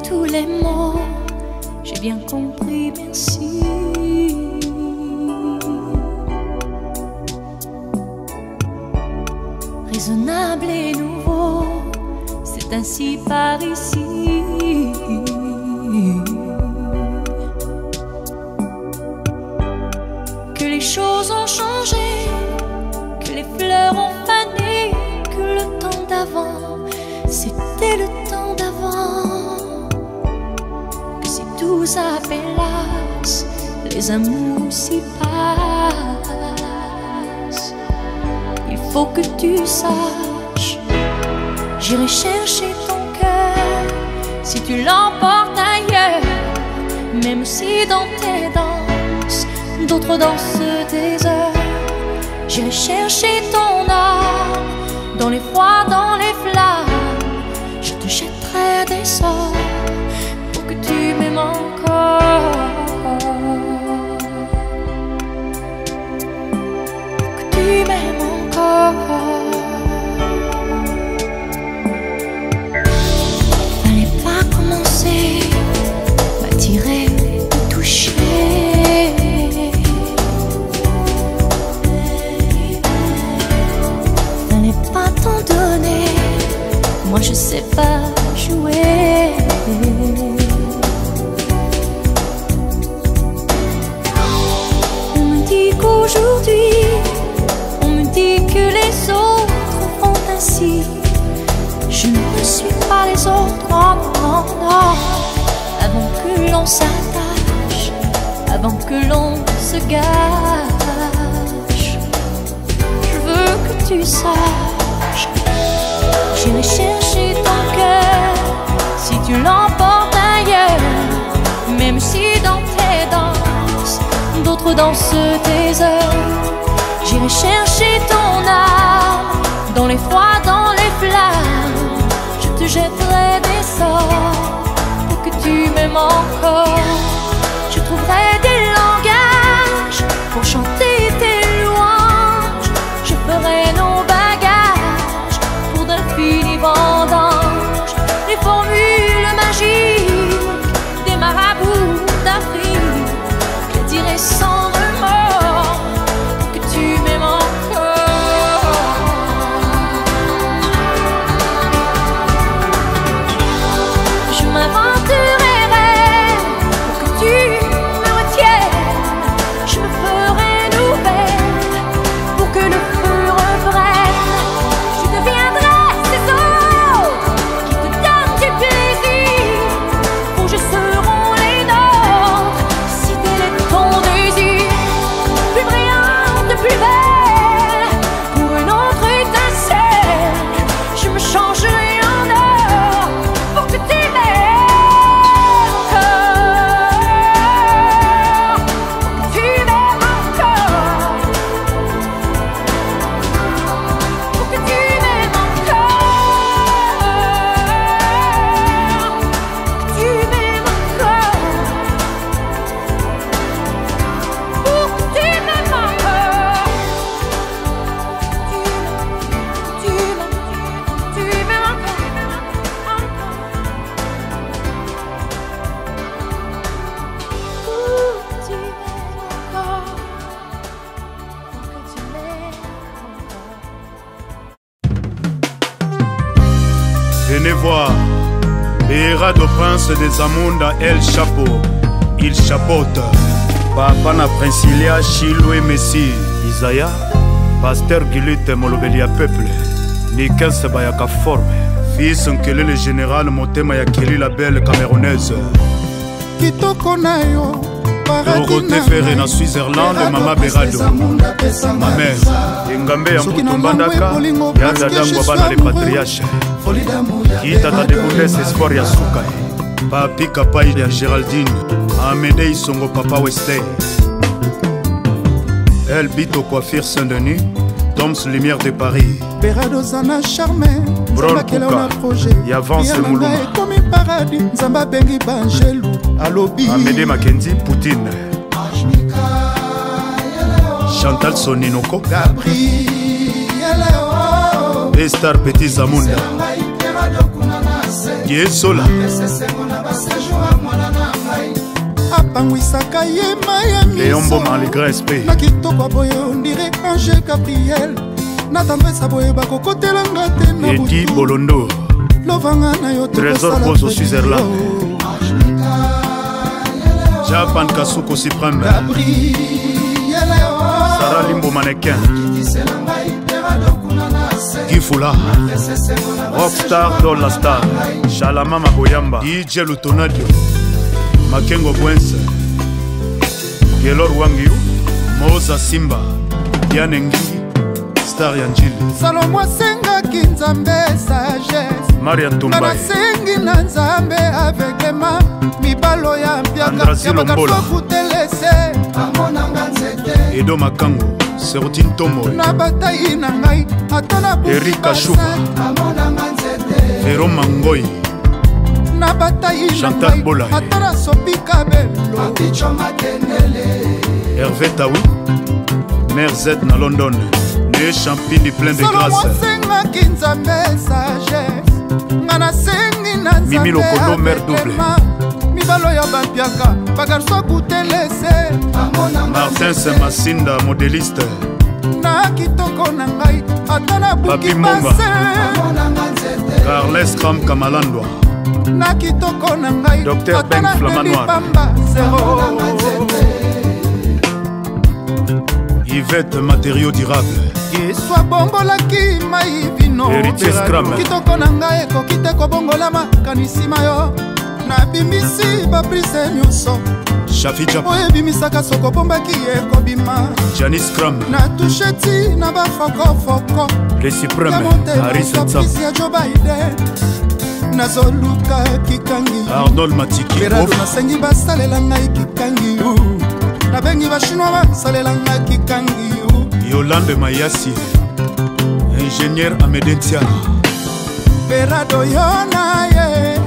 tous les mots, j'ai bien compris, merci. Raisonnable et nouveau, c'est ainsi par ici. Que les choses ont changé, que les fleurs ont fané, que le temps d'avant, c'était le temps d'avant. Que si tout s'appelasse, les amours s'y passent. Il faut que tu saches, j'irai chercher ton cœur si tu l'emportes ailleurs. Même si dans tes danses, d'autres dansent des heures. J'irai chercher ton âme dans les froids, dans les flammes. Je te jetterai des sorts pour que tu m'aimes encore. Pour que tu m'aimes encore. Fallait pas commencer, m'attirer, me toucher. Moi je sais pas jouer. On me dit qu'aujourd'hui, on me dit que les autres font ainsi. Je ne suis pas les autres, non, non, non. Avant que l'on s'attache, avant que l'on se gâche, je veux que tu saches, j'irai chercher ton cœur si tu l'emportes ailleurs. Même si dans tes danses, d'autres dansent tes heures. J'irai chercher ton âme dans les froids, dans les flammes. Je te jetterai des sorts pour que tu m'aimes encore. Je trouverai des langages pour chanter tes louanges. Je ferai nos bagages pour d'infinis vendanges. Les formules magiques des marabouts d'Afrique, je dirai sans remords que tu m'aimes encore. Je m'inventerai pour que tu me retiennes. Je me ferai nouvelle pour que le feu reprenne. Je deviendrai ces autres qui te donnent du plaisir. Vos jeux seront les nôtres si tel est ton désir. Plus brillante, plus belle, pour une autre étincelle. Je me changerai en or pour que tu m'aimes encore. Pour que tu m'aimes encore. Pour que tu m'aimes encore. Que tu m'aimes encore. Pour que tu m'aimes encore. Tu m'aimes encore. Pour que tu m'aimes encore. Pour que tu m'aimes encore. Venez voir, Béra de Prince des Amunda El Chapeau, il chapeaute. Papa na Princilia, Chilo et Messi, Isaiah, Pasteur Gilute Molobelia Peuple, Niken Sebayaka Forme, fils Nkele le général Motema Yakeli la belle camerounaise. Kitoko na yo, Dorothée Ferré na Switzerland, Mama Berado, ma mère, Ngambe ya Mputumbandaka, ya Dadangwa bana le patriarche, Kitata de Bounès Espoir ya Soukai, Papi Kapai ya Géraldine, Amédée Songo Papa Westé, El Bito Coiffure Saint-Denis, Toms Lumière de Paris, Berado Zana Charmé, Brol Kuka, Yavance Mouluma, Komi Paradis, Nzamba Bengi Bangelou, Alobi, Amédée Mackenzie Poutine, Chantal Soninoko, Gabriel, Estar Petit Zamunda, Yesola apangwisaka ye maya Léombo malgré SP na kitoko boye ondire Ange Gabriel na tendresa boye bakokotelanga te na Edi Bolondo lovanga na yo Trésor Bozo Switzerland Japan Kasuko Supreme Sarah Limbo Mannequin Guy Fula Rockstar Dolla Star Shalama Maboyamba DJ Lutonadio Makengo Bwense Gelor Wangiu Moza Simba Diane Ngingi Star Yanjili Salomo asengaki Nzambe sagesse Maria Tumbaye nasengi na Nzambe aveglema mibalo ya mpiaka yabakakutelese amonanga nzete Edo Makango Serutine Tomo na batai na ngai ata na Erika Chouba amonanga nzete Vero Mangoy na batai na Chantal Bolay ata na sopika belo apicho matenele Hervé Taoui Mère Z na London Ne Champini plein de grâce sengaki Nzambe sagesse nga nasengi na Nzambe Mimi Lokolo mère double mibalo ya bampiaka bagarso kutelese Martin Semasinda modéliste na kitoko na ngai ata na buki base Carles Kram Kamalandwa na kitoko na ngai Dr Ben Flamanoir Yvette matériaux durables yeswa bombolaki mai vino kitoko na ngai ekoki te kobongolama kanisima yo nabimbisi baprise nyonso oyo ebimisaka soko bombaki ekobima Janice Kram na tusheti na bafokofoko Le Supreme yamotenaopisi ya Joe Biden nazoluka kikangi Arnold Matiki berado nasengi basalela ngai kikangi nabengi bachinois basalela ngai kikangi Yolande Mayasi ingénieur Amedentia berado yona ye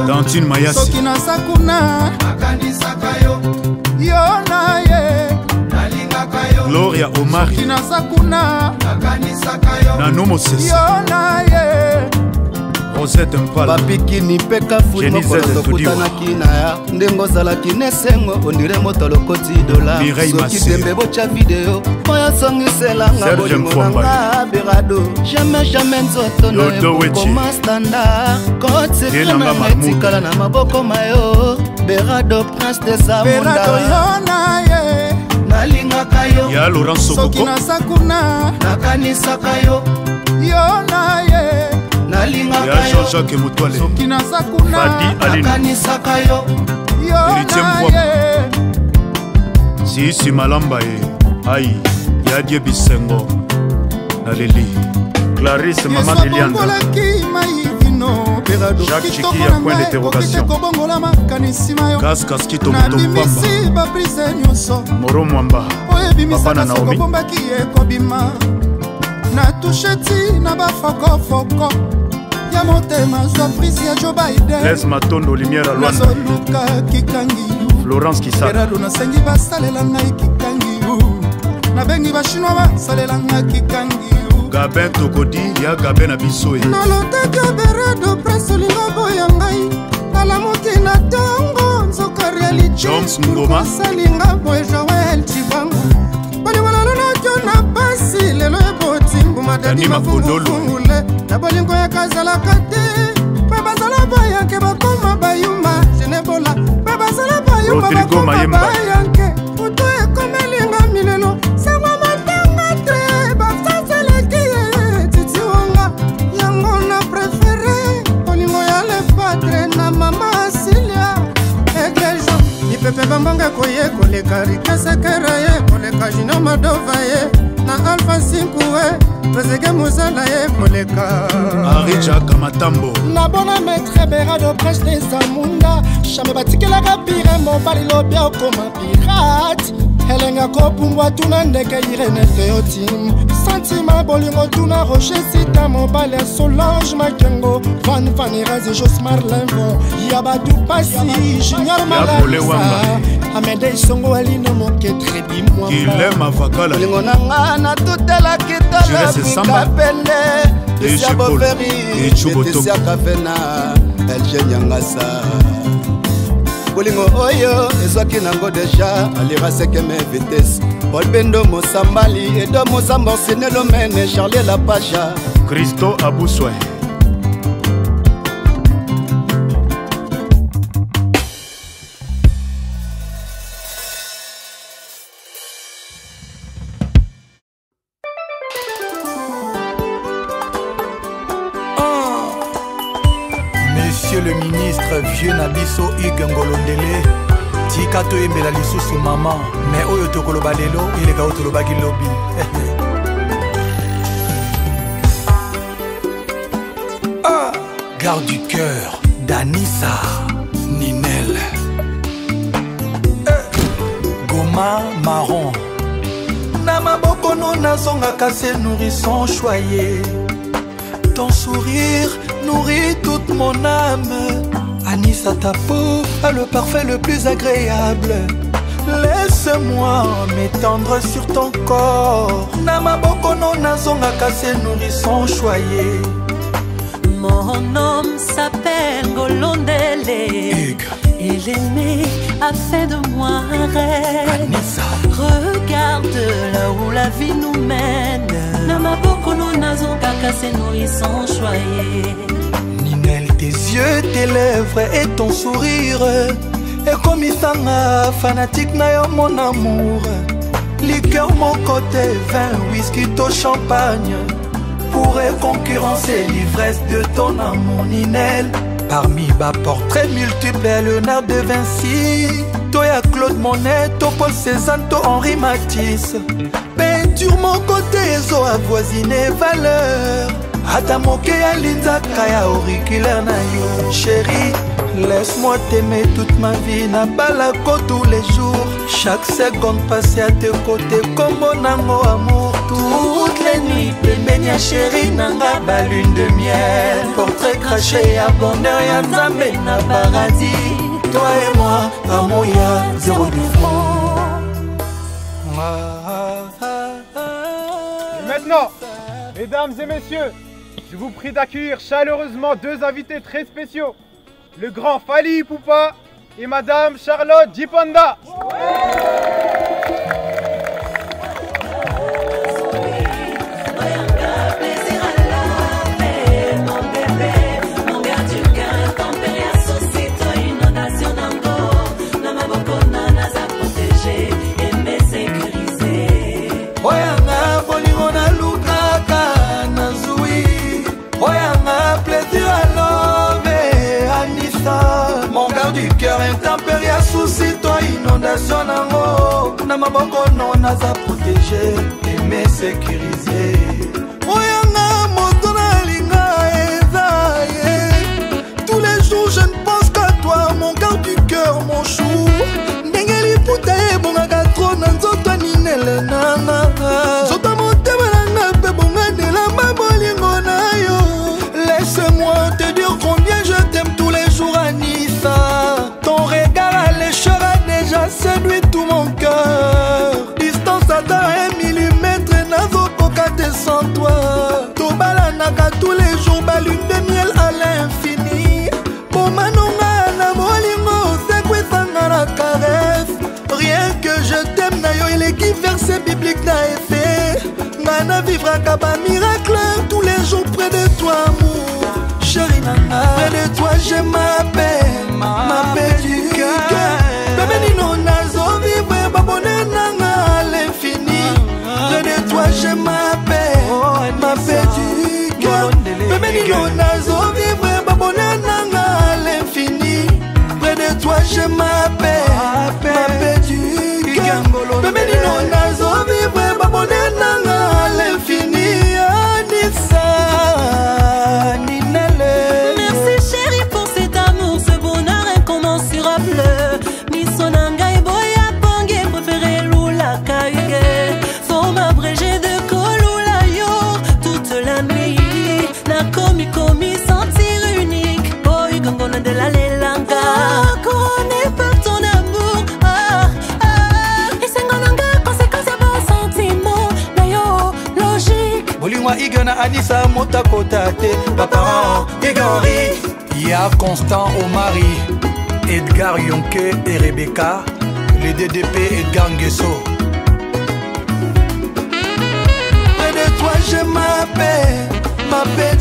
Dantine Mayasi soki naza kuna yona ye Gloria Omari soki naza kuna Nano Moses yona ye Rosette Mpala bapikini mpe kafui moko tokutanaki na ya ndenge ozalaki nesengo ondire moto lokoti dola soki tembe botya video oyo asongiselanga bolingo nanga berado jamais nzoto na ekokoma standard kosekre nanga etikala na maboko mayo berado prince des amunda ye nalingaka yo ya Laurent Sokoko soki naza kuna nakanisaka yo yona ye ya Jean-Jacques Moutouale soki naza kuna nakanisaka yo yona ye Sisi Malamba ye ai ya Die Bisengo na Leli Clarisse Maman Elianda Jacques Chiki ya point d'interrogation Kaskas Kito Mutompamba Moro Mwamba Papa na Naomi ekobima na tusheti na bafokofoko ya motema zwa prise ya Joe Biden Les Matondo Lumière à Luanda nazoluka kikangi Florence Kisala berado nasengi basalela ngai kikangi nabengi bachinois basalela ngai kikangi Gabin Tokodi ya Gabin na biso e nalotaka berado presse olinga boya ngai nalamuki na ntongo nzoka realite salinga boye Joel Chibango bolingolalonakyo na pasi lelo eboti ngumadadi mafungufungule na bolingo yakazalaka te mpe bazala bayanke bakoma bayuma genebola mpe bazala bayuma bakoma bayanke uto ekomelinga milelo sango matanga tre basaseleki ye titiwonga yango na prefere bolingo ya lepatre na mama asilia eglejo ipepe bambanga koye koleka rikesekera ye koleka jino madova ye na alfa sinkuwe bazege mozala ye koleka Arija Kamatambo na bona maître berado prêche des amunda jamais batikelaka pire mobali lobia okoma pirate elenga kopumbwa tuna ndeke Irene Teotim Santima bolingo tuna Roger Sita mobile Solange Makengo Van Erez Jos Marlenvo Yabadou Passi Junior Malalisa Amede Songo Alino Moke Trebi Mwamba Guilhem Avakala bolingo nanga na tutela kitala bika pende Desia Boveri Desia Kavena Elge Nyangasa bolingo oyo ezwaki nango deja alira sekeme vitesse Paul Bendo Mosambali Edo Mozambo Sinelo Mene Charlie Lapacha Christo Aboussoy Monsieur le ministre Vieux Nabiso Hugues Ngolondele tika toyembela lisusu mama mais oyo tokoloba lelo eleka oyo tolobaki lobi Garde du cœur Danissa Ninel Goma marron na maboko no nazongaka se nourrisson choyé ton sourire nourrit toute mon âme. Anissa, ta peau a le parfait le plus agréable. Laisse-moi m'étendre sur ton corps. Namaboko no nazonga kase nourrisson choyé. Mon homme s'appelle Ngolondele. Il est né a fait de moi un rêve. Anissa. Regarde là où la vie nous mène. Namaboko no nazonga kase nourrisson choyé. Ninel, tes yeux, tes lèvres et ton sourire et comme Isanga, fanatique na yo mon amour. Liqueur mon côté, vin, whisky, to champagne pourrait concurrencer l'ivresse de ton amour Ninel. Parmi bas portraits multiples, Léonard de Vinci, Toya Claude Monet, to Paul Cézanne, to Henri Matisse. Peinture mon côté, zo avoisiné valeur. Ata moke ya linzaka ya auriculaire na yo. Chérie, laisse-moi t'aimer toute ma vie. Na balako tous les jours. Chaque seconde passée à tes côtés comme mon amour. Toutes les nuits, pembeni ya chérie nanga ba lune de miel. Portrait craché à bonheur ya nzambe na paradis. Toi et moi, amour ya zéro défaut. Et maintenant, mesdames et messieurs, je vous prie d'accueillir chaleureusement deux invités très spéciaux, le grand Fally Ipupa et madame Charlotte Djipanda. Mon garde du cœur intempérie à souci, toi inondation nango. Na maboko non naza protégé, aimé sécurisé. Oyanga moto na linga ezaye. Tous les jours je ne pense qu'à toi, mon garde du cœur, mon chou. Ndengeli puta e bongaka tro na nzoto ninele nanga. Zoto motema nanga pe bongandela mabolingo na yo. Laisse-moi te dire combien je t'aime tous les jours Anissa. Ton regard allécheur a déjà séduit tout mon cœur. Distance à 1 millimètre nazokoka te sans toi. Tobalanaka tous les jours ba lune de miel à l'infini. Pomanonga na bolingo sekwesanga na caresse. Rien que je t'aime na yo il est qui verset biblique na effet. Ngana vivra kaba miracle tous les jours près de toi amour. Chérie nana, près de toi je m'appelle, ma paix du cœur. Bébé nino nazo vivre babone nanga à l'infini. Près de toi je m'appelle, ma paix du cœur. Bébé nino nazo vivre babone nanga à l'infini. Près de toi je m'appelle, ma paix du cœur. Bébé nino nazo vivre babone nanga à l'infini. Anissa. Merci chérie pour cet amour, ce bonheur incommensurable. Misonanga et boya bongue préféré lula Anissa Motakotate, Papa Henri. Y'a Constant Omari, Edgar Yonke et Rebecca, les DDP Edgar Nguesso. Près de toi je m'appelle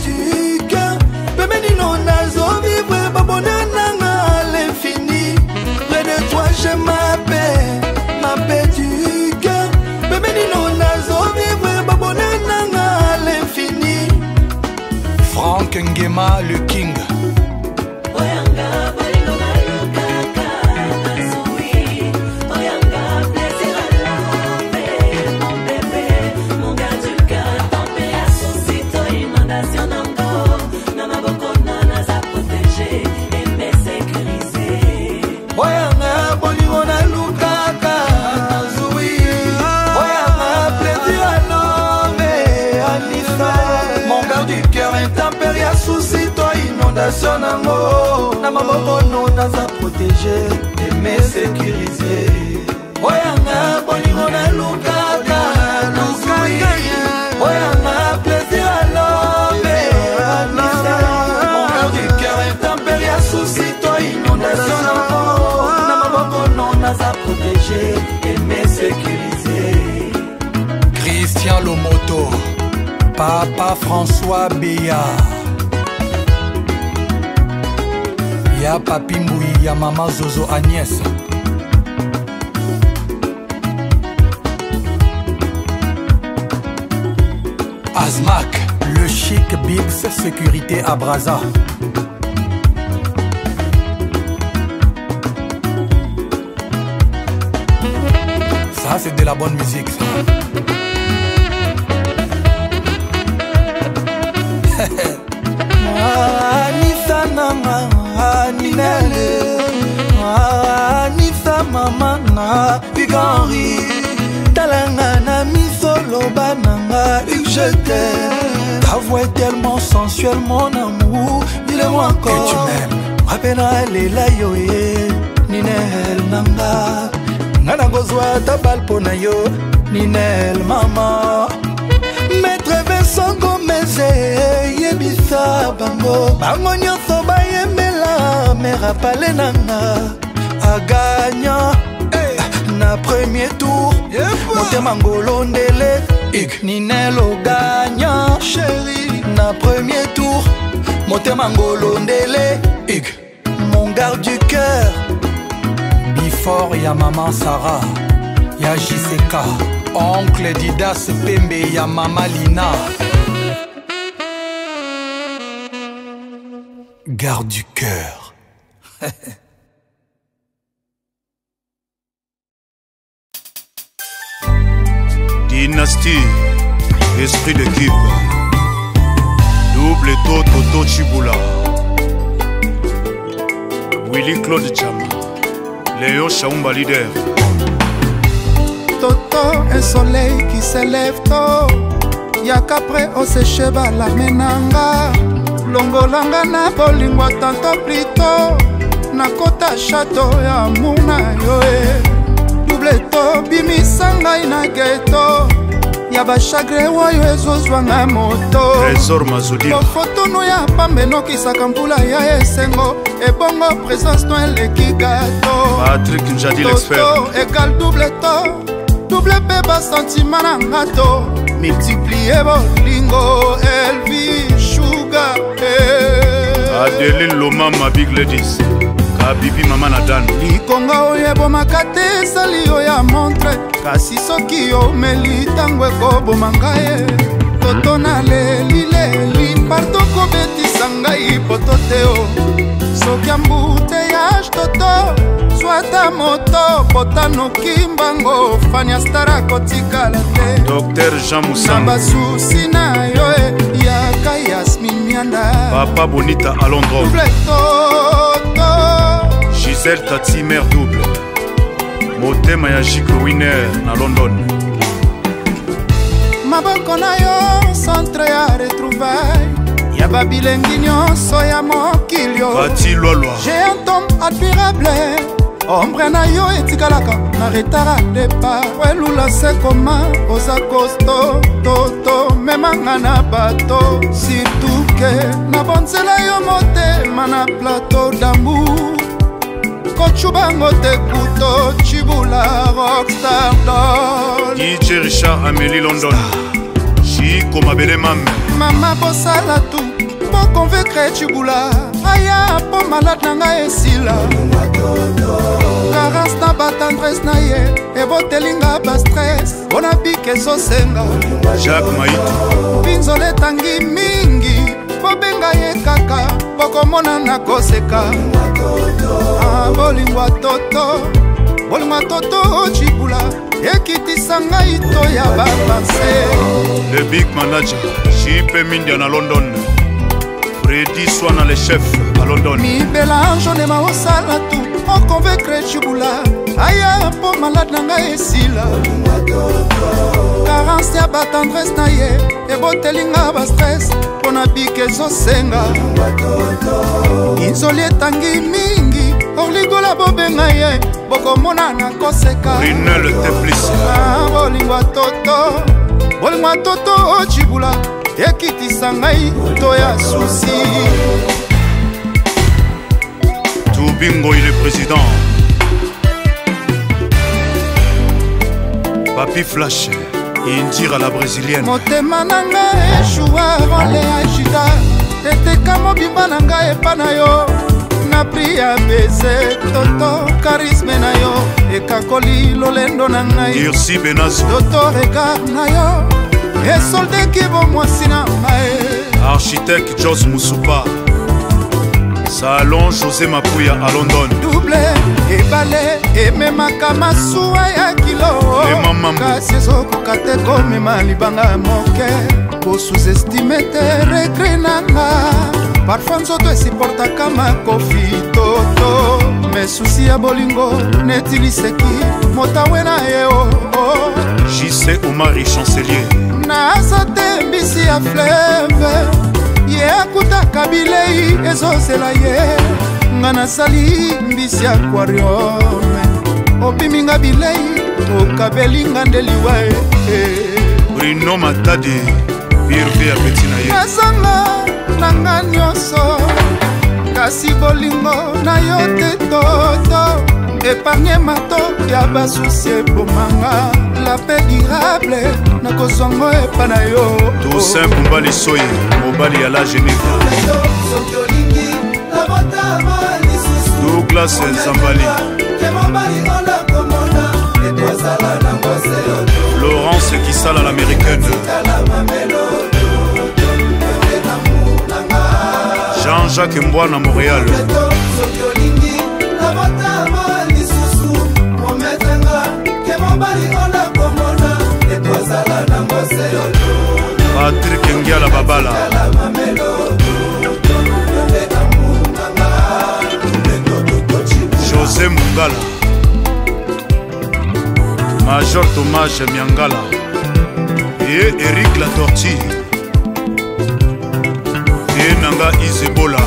du cœur. Bébé non nazo vivre ma bonheur à l'infini. Près de toi je m'appelle du cœur. Bébé non nazo vivre ma bonheur à l'infini. Franck Ngema le King. Na maboko no naza protéger et me sécuriser. Oyanga bolingo na lukaka oyanga plaisir à l'homme et à l'homme. Mon cœur du cœur intempérie à souci toi inondation na maboko no naza protéger et me sécuriser. Christian Lomoto, Papa François Béard. Y'a Papi Mboui, y'a Maman Zozo Agnès. Azmak, le chic Bix, sécurité à Brazza. Ça c'est de la bonne musique ça. Anissa nanga Ninele Anissa mama na Henri. Talanga na misolo bananga je t'aime. Ta voix est tellement sensuelle mon amour. Dis-le-moi encore que tu m'aimes. Rapena lela yoye Ninel nanga Nana gozwa tabal pona yo Ninel mama. Maître Vincent Gomez yebisa bango bango nyonso bayembela mera pale nanga aganya na premier tour motema ngolo ndele Ninelo ganya chéri na premier tour motema ngolo ndele mon garde du cœur. Before y'a Maman Sarah, y'a JCK, Oncle Didas Pembe, y'a Mama Lina. Garde du cœur. Dynastie, esprit d'équipe. Double Toto Chibula. Willy Claude Chama. Léo Chaumba leader. Toto, un soleil qui s'élève tôt. Y'a qu'après on se cheba la menanga. Longolanga na bolingwa tanto plito. Nakota château ya muna yoe. Double to bimisanga ina ghetto. Yaba chagre wayo ezozwanga moto. Trésor Mazudi. Foto no ya pambe no kisaka mbula ya esengo. Ebongo présence no eleki gato. Patrick Njadi l'expert. Toto égale double to. Double beba sentiment na ngato. Multiplier bolingo Elvi Sugar. Adeline Loma ma big ladies. Kabibi mama na dan. Likonga oyebomaka te esali yo ya montre. Kasi soki omeli tango ekobomanga ye. Toto na leli parto kobetisa ngai poto te o. Soki ambuteyage toto swata moto potanoki mbango fanya stara kotikala te. Docteur Jean Moussa na basusi na yo yaka Yasmin Mianda. Papa Bonita à Londres. Double toto Gisèle Tati mère double. Motema ya Jiko Winner na London. Maboko na yo centre ya retrouvaille. Yaba bilengi nyonso ya mokilio. Bati Lolwa. J'ai un homme admirable ombre na yo etikalaka na retara départ welula se koma oza kosto toto memanga na bato surtout ke nabonzela yo motema na plateau d'amour kochubango te kuto chibula rockstar doll DJ Richard Amélie London Chico Mabele Mame mama bosala tu bokonvekre chibula aya po malade na ngai esila carence na batendresse na ye ebotelinga bastress mpona bike ezosenga Jacques Maïto pinzolo etangi mingi bobenga ye kaka bokomona na koseka bolingwa toto chibula ekitisa ngai to ya bapanse le big manager Jipe Mindia na London Freddy Swana le chef à London mibelange onema osala tu okonvekre chibula aya po malade na ngai esila carence ya batendresse na ye ebotelinga bastress mpona bike ezosenga inzoli etangi mingi oligola bobenga ye bokomona na koseka Rinel Teplis bolingwa toto chibula ekitisa ngai to ya susi Toubingo il est président Papi Flash Indira la brésilienne motema na ngai eshua role ya jida eteka mobimba na ngai epa na yo na pri ya bese toto karisme na yo ekakoli lolendo na ngai Irsi Benazo toto regard na yo esoldeki bomwasi na ngai Architecte Jos Moussoupa Salon José Mapouya à London double ebale ememaka masuwa ya kilo kasi ezokoka te komema libanga moke kosuzestime te regre nanga parfum nzoto esiportaka makofi toto mesusi ya bolingo netiliseki motawe na ye JC Omari Chancelier naza te mbisi ya fleve ye akutaka bilei ezozela ye nga nasali mbisi ya aquarium opiminga bilei okabelinga nde liwa Bruno Matadi birve ya peti na ye nazanga nanga nyonso kasi bolingo na yo te toto epargne mato ya basusi ebomanga la paix durable nakozwango epa na yo Toussaint Pumbali Soye mobali ya la Genève Douglas Zambali Laurence Kissala l'américaine Jean-Jacques Mbouana Montréal Patrick Ngiala Babala José Mungala Major Thomas Miangala et Eric Latorti et Nanga Isebola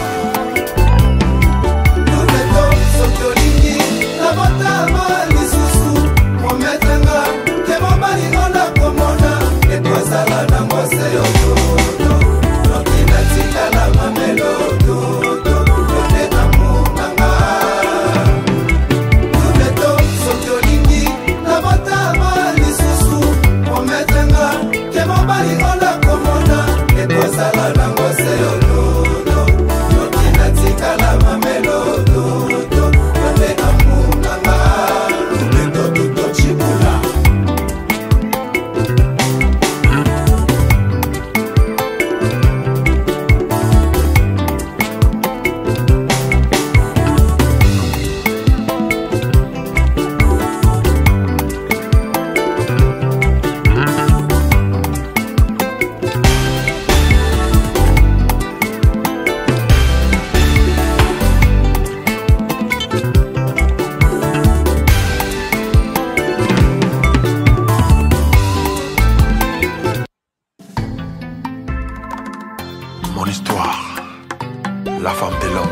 la femme de l'homme,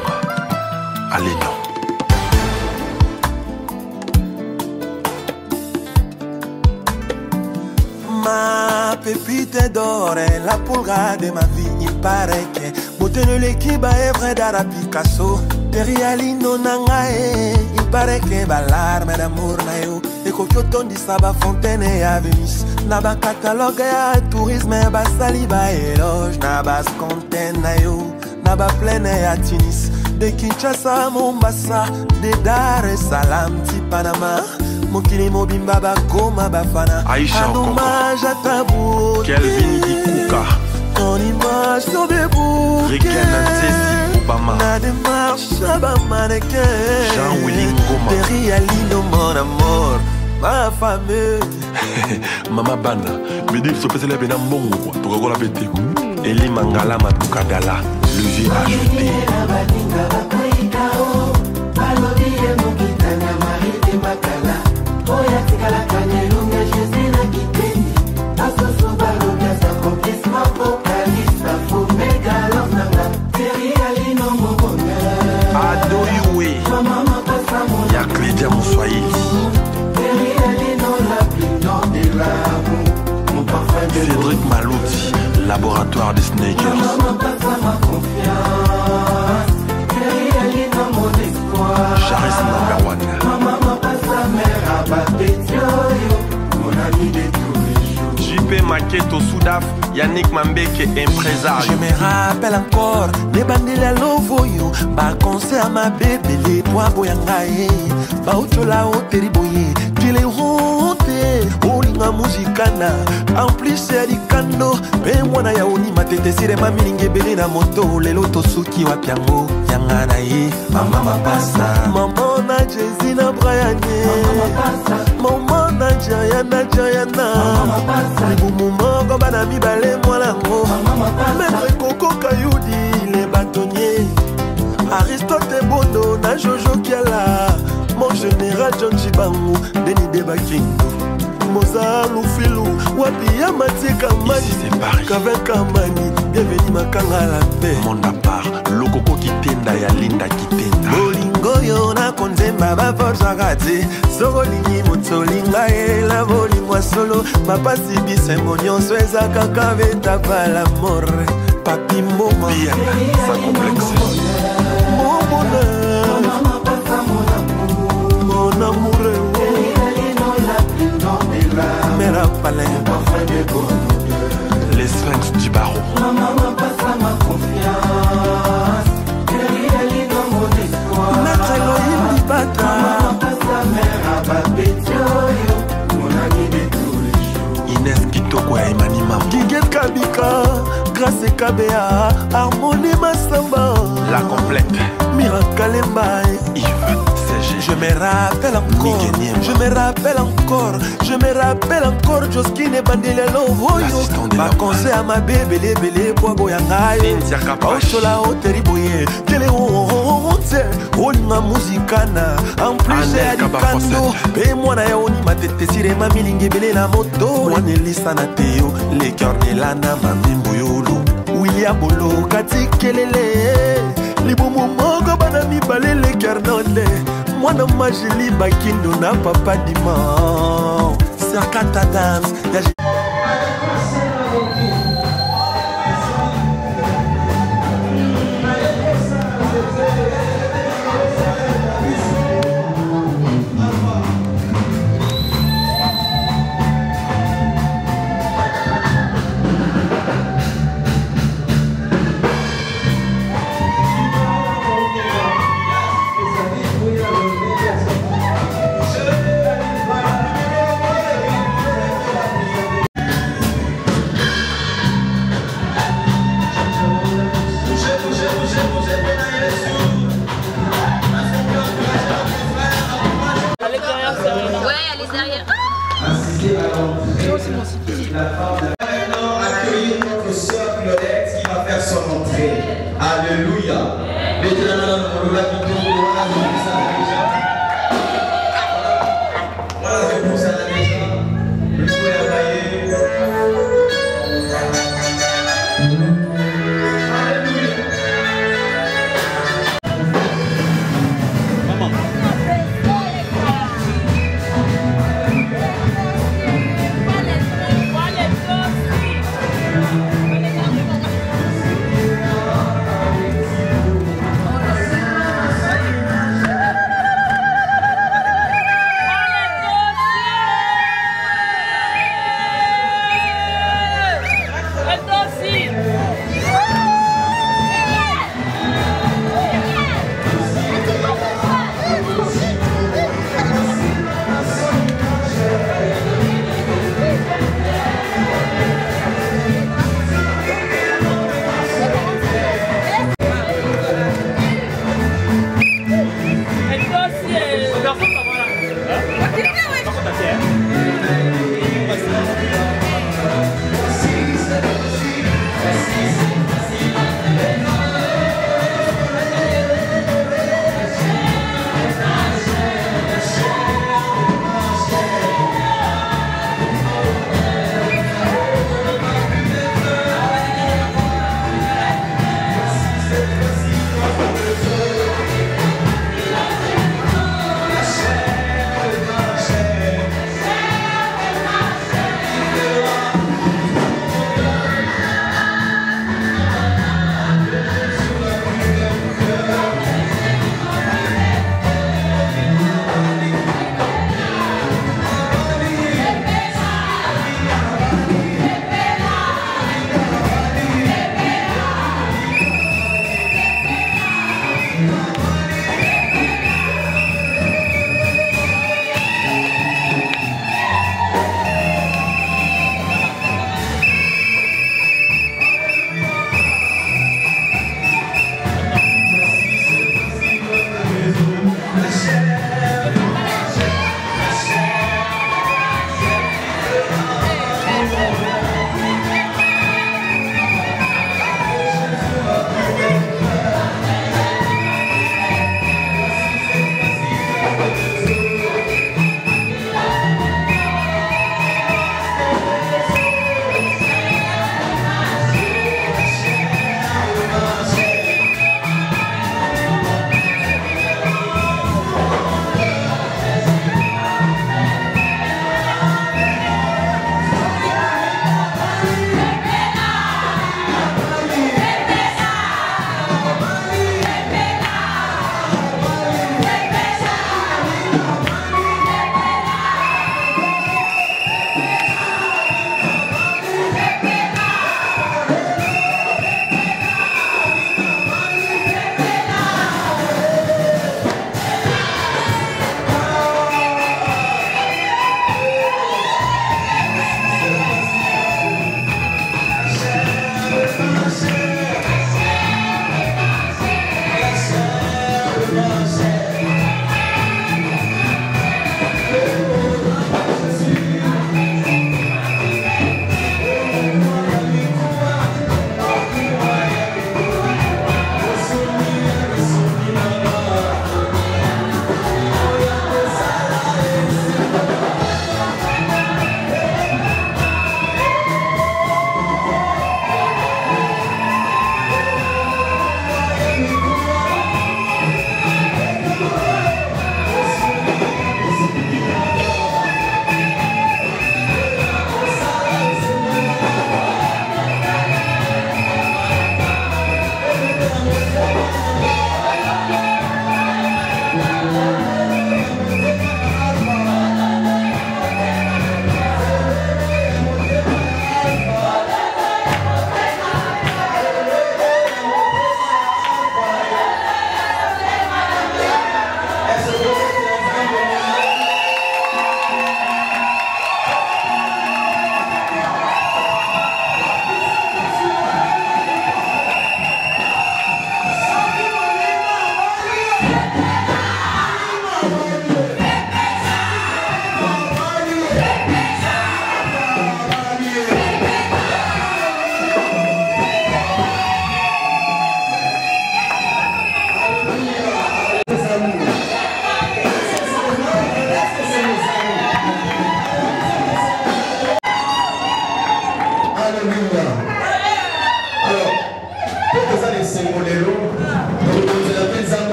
Alino. Ma pépite d'or est la pulga de ma vie. Il paraît que beauté de l'équipe est vrai d'Ara Picasso. Terialino nangae. Il paraît que balarme d'amour na yo. Et kokyoton di saba fontaine et à Venise. Na ba catalogue ya tourisme ba sali ba éloge. Na ba scontaine na yo. Na ba pleine ya Tunis. De Kinshasa Mombasa. De Dar es Salaam ti Panama. Mokili mobimba bakoma bafana. Aïcha en hommage à ta beauté. Kelvin Ikuka. Ton image sur des bouquets. Riken Nzesi Obama. La démarche à ba mannequin. Jean-Willy Ngoma. Terialino mon amour. Ma femme. Mama Bana. Me dit que ce là bien bon quoi. Pour qu'on la bête. Eli Mangala Matukadala. Levier ajouté. Oya tikala kanyelunga Jésus na kiteni Asoso baloga sa complissement Focalista Fumega Lofnanga Terry Alino Mobonga Ado Yue Ya Clédia Moussouaïli Terry Alino la plutôt de l'amour Mon parfum de Cédric Malouti Laboratoire des Snakers Maman passe à ma confiance Terry Alino mon espoir Charis number 1 Maman passe à mère mon ami de tous les jours. JP Maketo Soudaf, Yannick Mambeke, impresario. Je me rappelle encore des bandits à l'ovoyo. Ba concert à ma bébé, les pois boyangaye. Ba uchola o teriboye, tu les honte. Olinga muzikana, en plus c'est ricando. Pe mwana ya oni matete sire mami lingebele na moto. Lelo tosuki wa piango, yangana ye. Mama mapasa, maman na Jésus na Brian. Maman na Jayana Jayana. Libumu mongo bana mibale mwalango. Maître Coco Kayudi, les bâtonniers. Aristote Bono na Jojo Kiala. Mon général John Chibangu, Denis Debakingo. Mozart Loufilou, Wapia Mathieu Kamani, Kavin Kamani, bienvenue Makanga la paix. Mon appart, Lokoko Kitenda ya Linda Kitenda. Bolingo yona konzemba baforza gati. Soko lingi mutsolinga la bolingo solo. Papa sibi sembo nyonso eza kaka veta pa l'amour. Papi Mboma, bien, ça complexe. mon bonheur, mon amour. Mera palais, les Sphinx du Barreau. Maman passe à ma confiance. Terialino mon espoir. Maître Elohim Libata. Maman passe à mère à Babetioyo. Mon ami de tous les jours. Inès Kitoko ya Emani Mam. Guiguel Kabika, Grâce Kabea, Harmonie Massamba. La complète. Miracle Mbaye. Yves CG. Je me rappelle encore, je me rappelle encore, je me rappelle encore Joskine Bandele Lovoyo. Ma conseil à ma bébé, bébé, bobo yangayo. Ochola oteriboye, tele honte, olima muzikana. En plus c'est adikando, pe mwana ya oni matete sire mami lingebele na moto. Wane lista na teo, les cœurs de lana mami mboyolo. William Bolo kati kelele, libumu mogo bana mibale les cœurs nonde. Mwana majili bakindo na papa Diman. Serkata dance. Alléluia.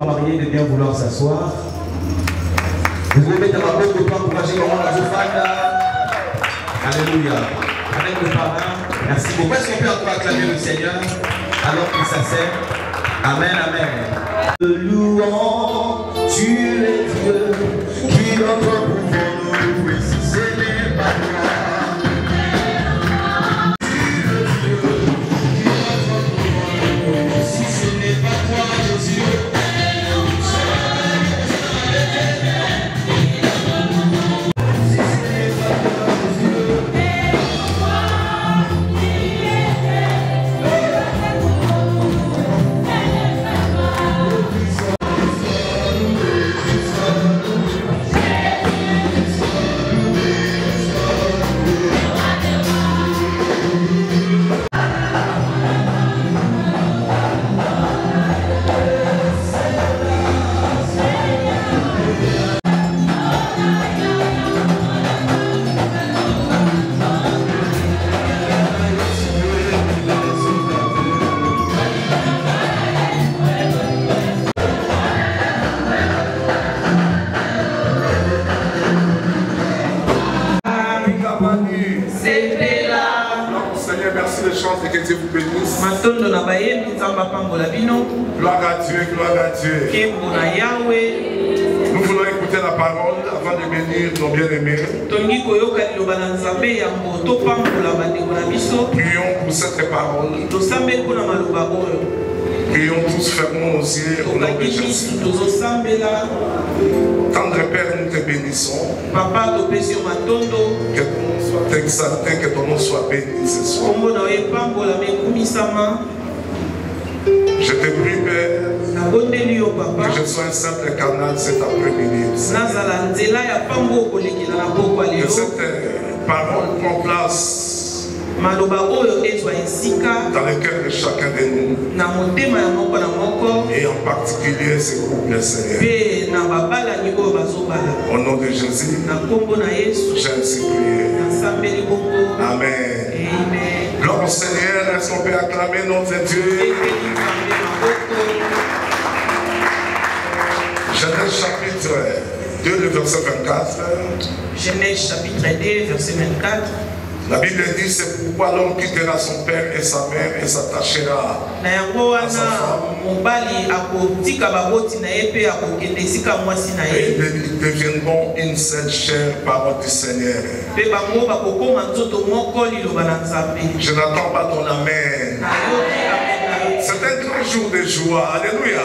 Marié de bien vouloir s'asseoir. Vous pouvez mettre ma main pour encourager le monde à se faire. Alléluia. Avec le parrain, merci beaucoup. Est-ce qu'on peut encore acclamer le Seigneur alors qu'il s'assert? Amen, amen. Louant, tu es Dieu, qui notre pouvoir nous louer si ce n'est pas toi. chante et que Dieu vous bénisse. Gloire à Dieu, gloire à Dieu. Nous voulons écouter la parole avant de bénir nos bien-aimés. Prions pour cette parole. Prions tous, fermons nos yeux au nom de Jésus. Tendre Père, nous te bénissons. Que ton nom soit exalté, que ton nom soit béni ce soir. Je te prie, Père, que je sois un simple canal cet après-midi. Que cette parole prend place dans le cœur de chacun de nous, et en particulier ces couples, Seigneur. Au nom de Jésus, j'ai ainsi prié. Amen. Gloire au Seigneur, est-ce qu'on peut acclamer notre Dieu? Genèse chapitre 2, le verset 24. Genèse chapitre 2, verset 24. La Bible dit, c'est pourquoi l'homme quittera son père et sa mère et s'attachera à sa femme. Et ils deviendront une seule chair, parole du Seigneur. Je n'attends pas ton amen. C'est un grand jour de joie. Alléluia.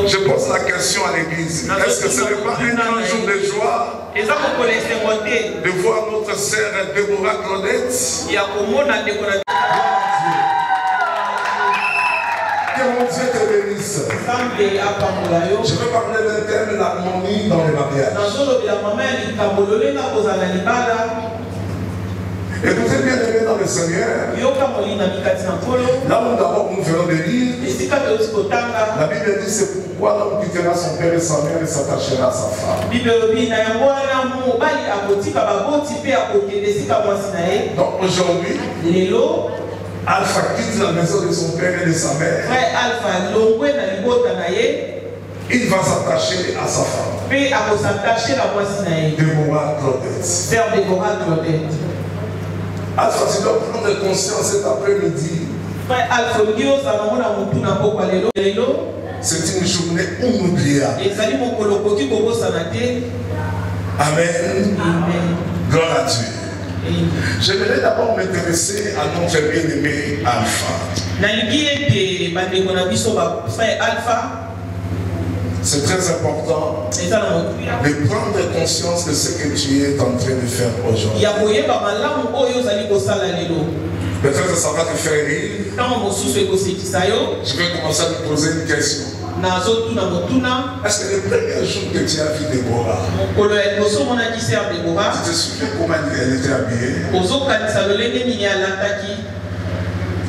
Je pose la question à l'église. Est-ce que ce n'est pas un grand jour de joie de voir notre sœur Déborah Claudette? Que mon Dieu te bénisse. Je veux parler d'un thème, l'harmonie dans le mariage. Écoutez bien aimé dans le Seigneur. Là où d'abord nous venons de lire, la Bible dit c'est pourquoi l'homme quittera son père et sa mère et s'attachera à sa femme. Donc aujourd'hui, Alpha quitte la maison de son père et de sa mère. Il va s'attacher à sa femme. Déborah Claudette. Alpha, tu dois prendre conscience cet après-midi. C'est une journée inoubliable. Amen. Gloire à Dieu. J'aimerais d'abord m'intéresser à notre bien-aimé Alpha. C'est très important de prendre conscience de ce que tu es en train de faire aujourd'hui. Peut-être ça va te faire rire. Je vais commencer à te poser une question. Est-ce que le premier jour que tu as vu Déborah, tu te souviens comment elle était habillée?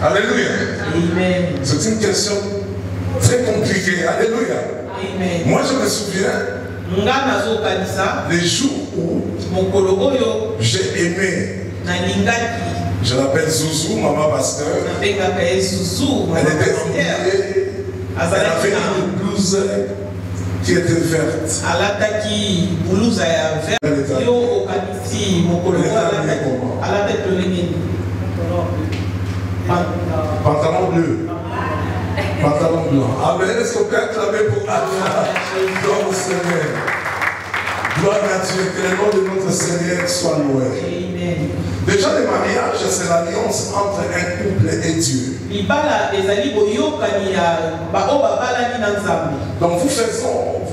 Alléluia. C'est une question très compliquée. Alléluia. Moi je me souviens les jours où j'ai aimé, je l'appelle Zouzou, maman pasteur. Elle était habillée, elle avait une blouse qui était verte. Pantalon bleu. Pantalon blanc. Amen. Est-ce qu'on peut acclamer pour Alpha? Gloire au Seigneur. Gloire à Dieu. Que le nom de notre Seigneur soit loué. Déjà, le mariage, c'est l'alliance entre un couple et Dieu. Donc, vous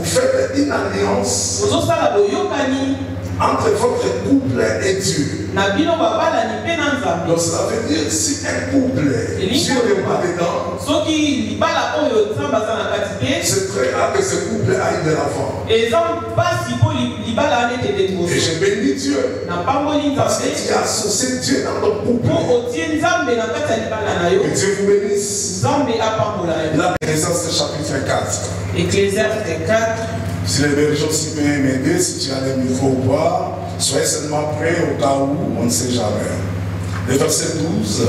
faites une alliance entre votre couple et Dieu. Donc cela veut dire si un couple, Dieu n'est pas dedans, c'est très rare que ce couple aille de l'avant. Et je bénis Dieu parce que tu as associé Dieu dans ton couple. Que Dieu vous bénisse. La Ecclésiaste chapitre 4. Ecclésiaste 4. Si les bergers aussi peuvent m'aider, si tu as des micros ou pas, soyez seulement prêts au cas où on ne sait jamais. Le verset 12.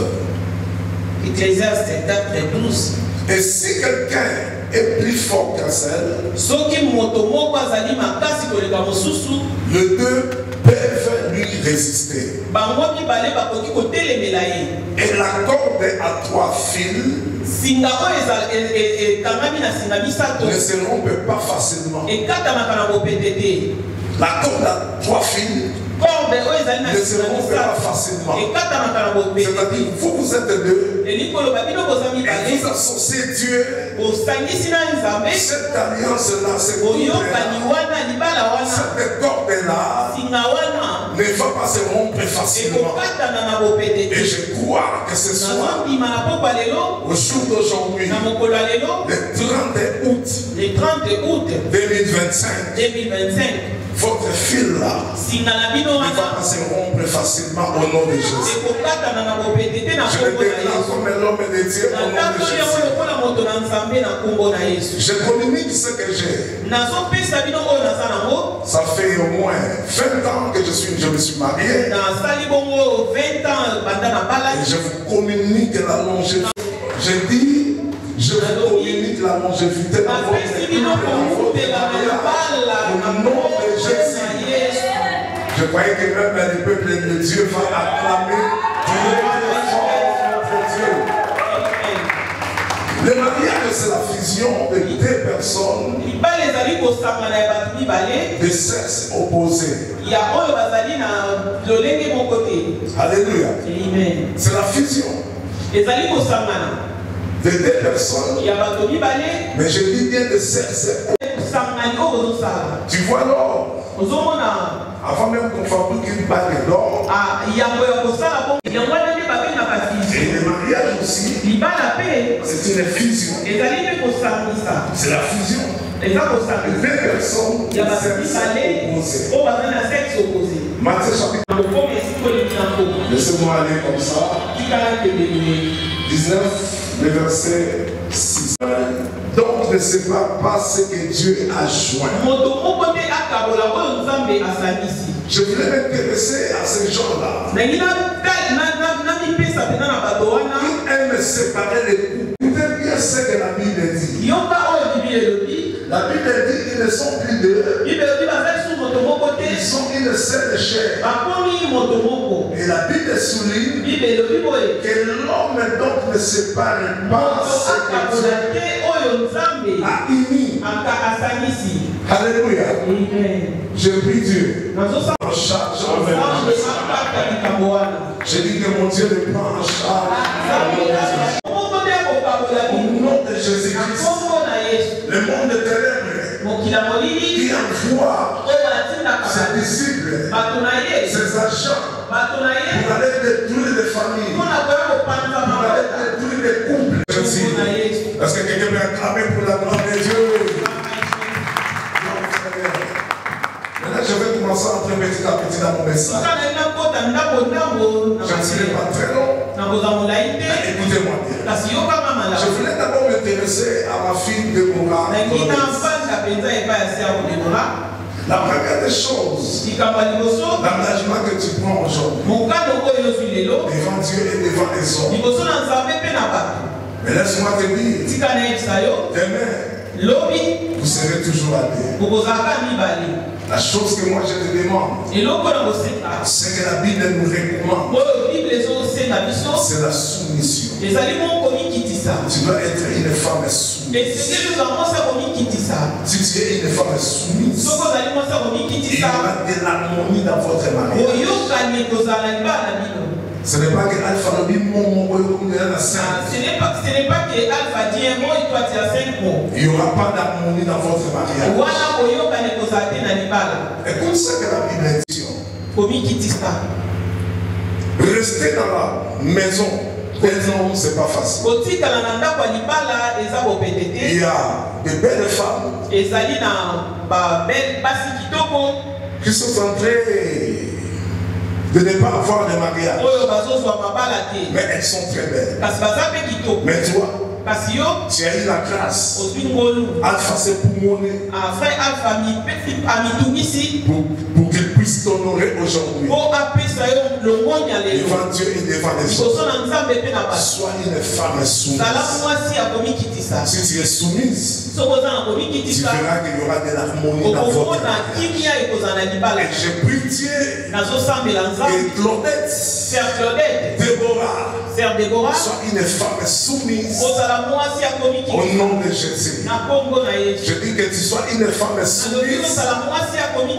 Ecclésiaste 4, 12. Et si quelqu'un est plus fort qu'un seul, les deux peuvent lui résister. Et la corde est à 3 fils. Ne se rompt pas facilement. La corde à 3 fils ne se rompt pas facilement. C'est-à-dire vous êtes deux et vous associez Dieu. Cette alliance-là, cette corde-là ne va pas se rompre facilement. Et je crois que ce soir, au jour d'aujourd'hui, le 30 août 2025, votre fil là ne va pas se rompre facilement au nom de Jésus. Je le déclare comme l'homme de Dieu au nom de Jésus. Je communique ce que j'ai. Ça fait au moins 20 ans que je me suis marié. Et je vous communique la longévité. Je dis, je vous communique la longévité dans votre nom de Jésus. Je croyais que même le peuple de Dieu va acclamer Dieu. Le mariage, c'est la fusion de 2 personnes de sexe opposé. Alléluia. C'est la fusion de 2 personnes, mais je dis bien de sexe. Tu vois l'or, avant même qu'on fabrique une bague d'or, et le mariage aussi, c'est une fusion. C'est la fusion de 2 personnes de sexe opposé. Matthieu chapitre 1, laissez-moi aller comme ça. 19, le verset 6. Donc ne sépare pas ce que Dieu a joint. Je voulais m'intéresser à ces gens-là. Ils aiment séparer les couples. Écoutez bien ce que la Bible dit. La Bible dit qu'ils ne sont plus deux. Ils sont une seule chair. Et la Bible souligne que l'homme donc ne sépare pas ce que Dieu a uni. Alléluia. Je prie Dieu. En charge. Je dis que mon Dieu le prend en charge. Au nom de Jésus-Christ. Le monde de ténèbres qui envoie ses disciples, ses agents pour aller détruire les familles, pour aller détruire les couples. Est-ce que quelqu'un peut acclamer pour la gloire de Dieu? Maintenant, je vais commencer à entrer petit à petit dans mon message. Je ne serai pas très long. Écoutez-moi bien. Je voulais d'abord m'intéresser à ma fille Déborah. La première des choses, l'engagement que tu prends aujourd'hui, devant Dieu et devant les hommes. Mais laisse-moi te dire, demain, vous serez toujours alliés. La chose que moi je te demande, c'est que la Bible nous recommande, c'est la soumission. Tu dois être une femme soumise. Si tu es une femme soumise, il y aura de l'harmonie dans votre mariage. Ce n'est pas que Alpha Lobby ce n'est pas que Alpha dit un mot et toi tu as 5 mots. Il n'y aura pas d'harmonie dans votre mariage. Écoute ce que la Bible dit. Rester dans la maison des hommes, c'est pas facile. Il y a de belles femmes qui sont en train de ne pas avoir de mariage. Mais elles sont très belles. Mais toi, Tu as eu la grâce. Alpha s'est poumonné. Pour qu'il puisse t'honorer aujourd'hui. Devant Dieu et devant les autres. Sois une femme soumise. Si tu es soumise, tu verras qu'il y aura de l'harmonie dans votre vie. Et je prie Dieu et Claudette, Déborah, sois une femme soumise au nom de Jésus. Je dis que tu sois une femme soumise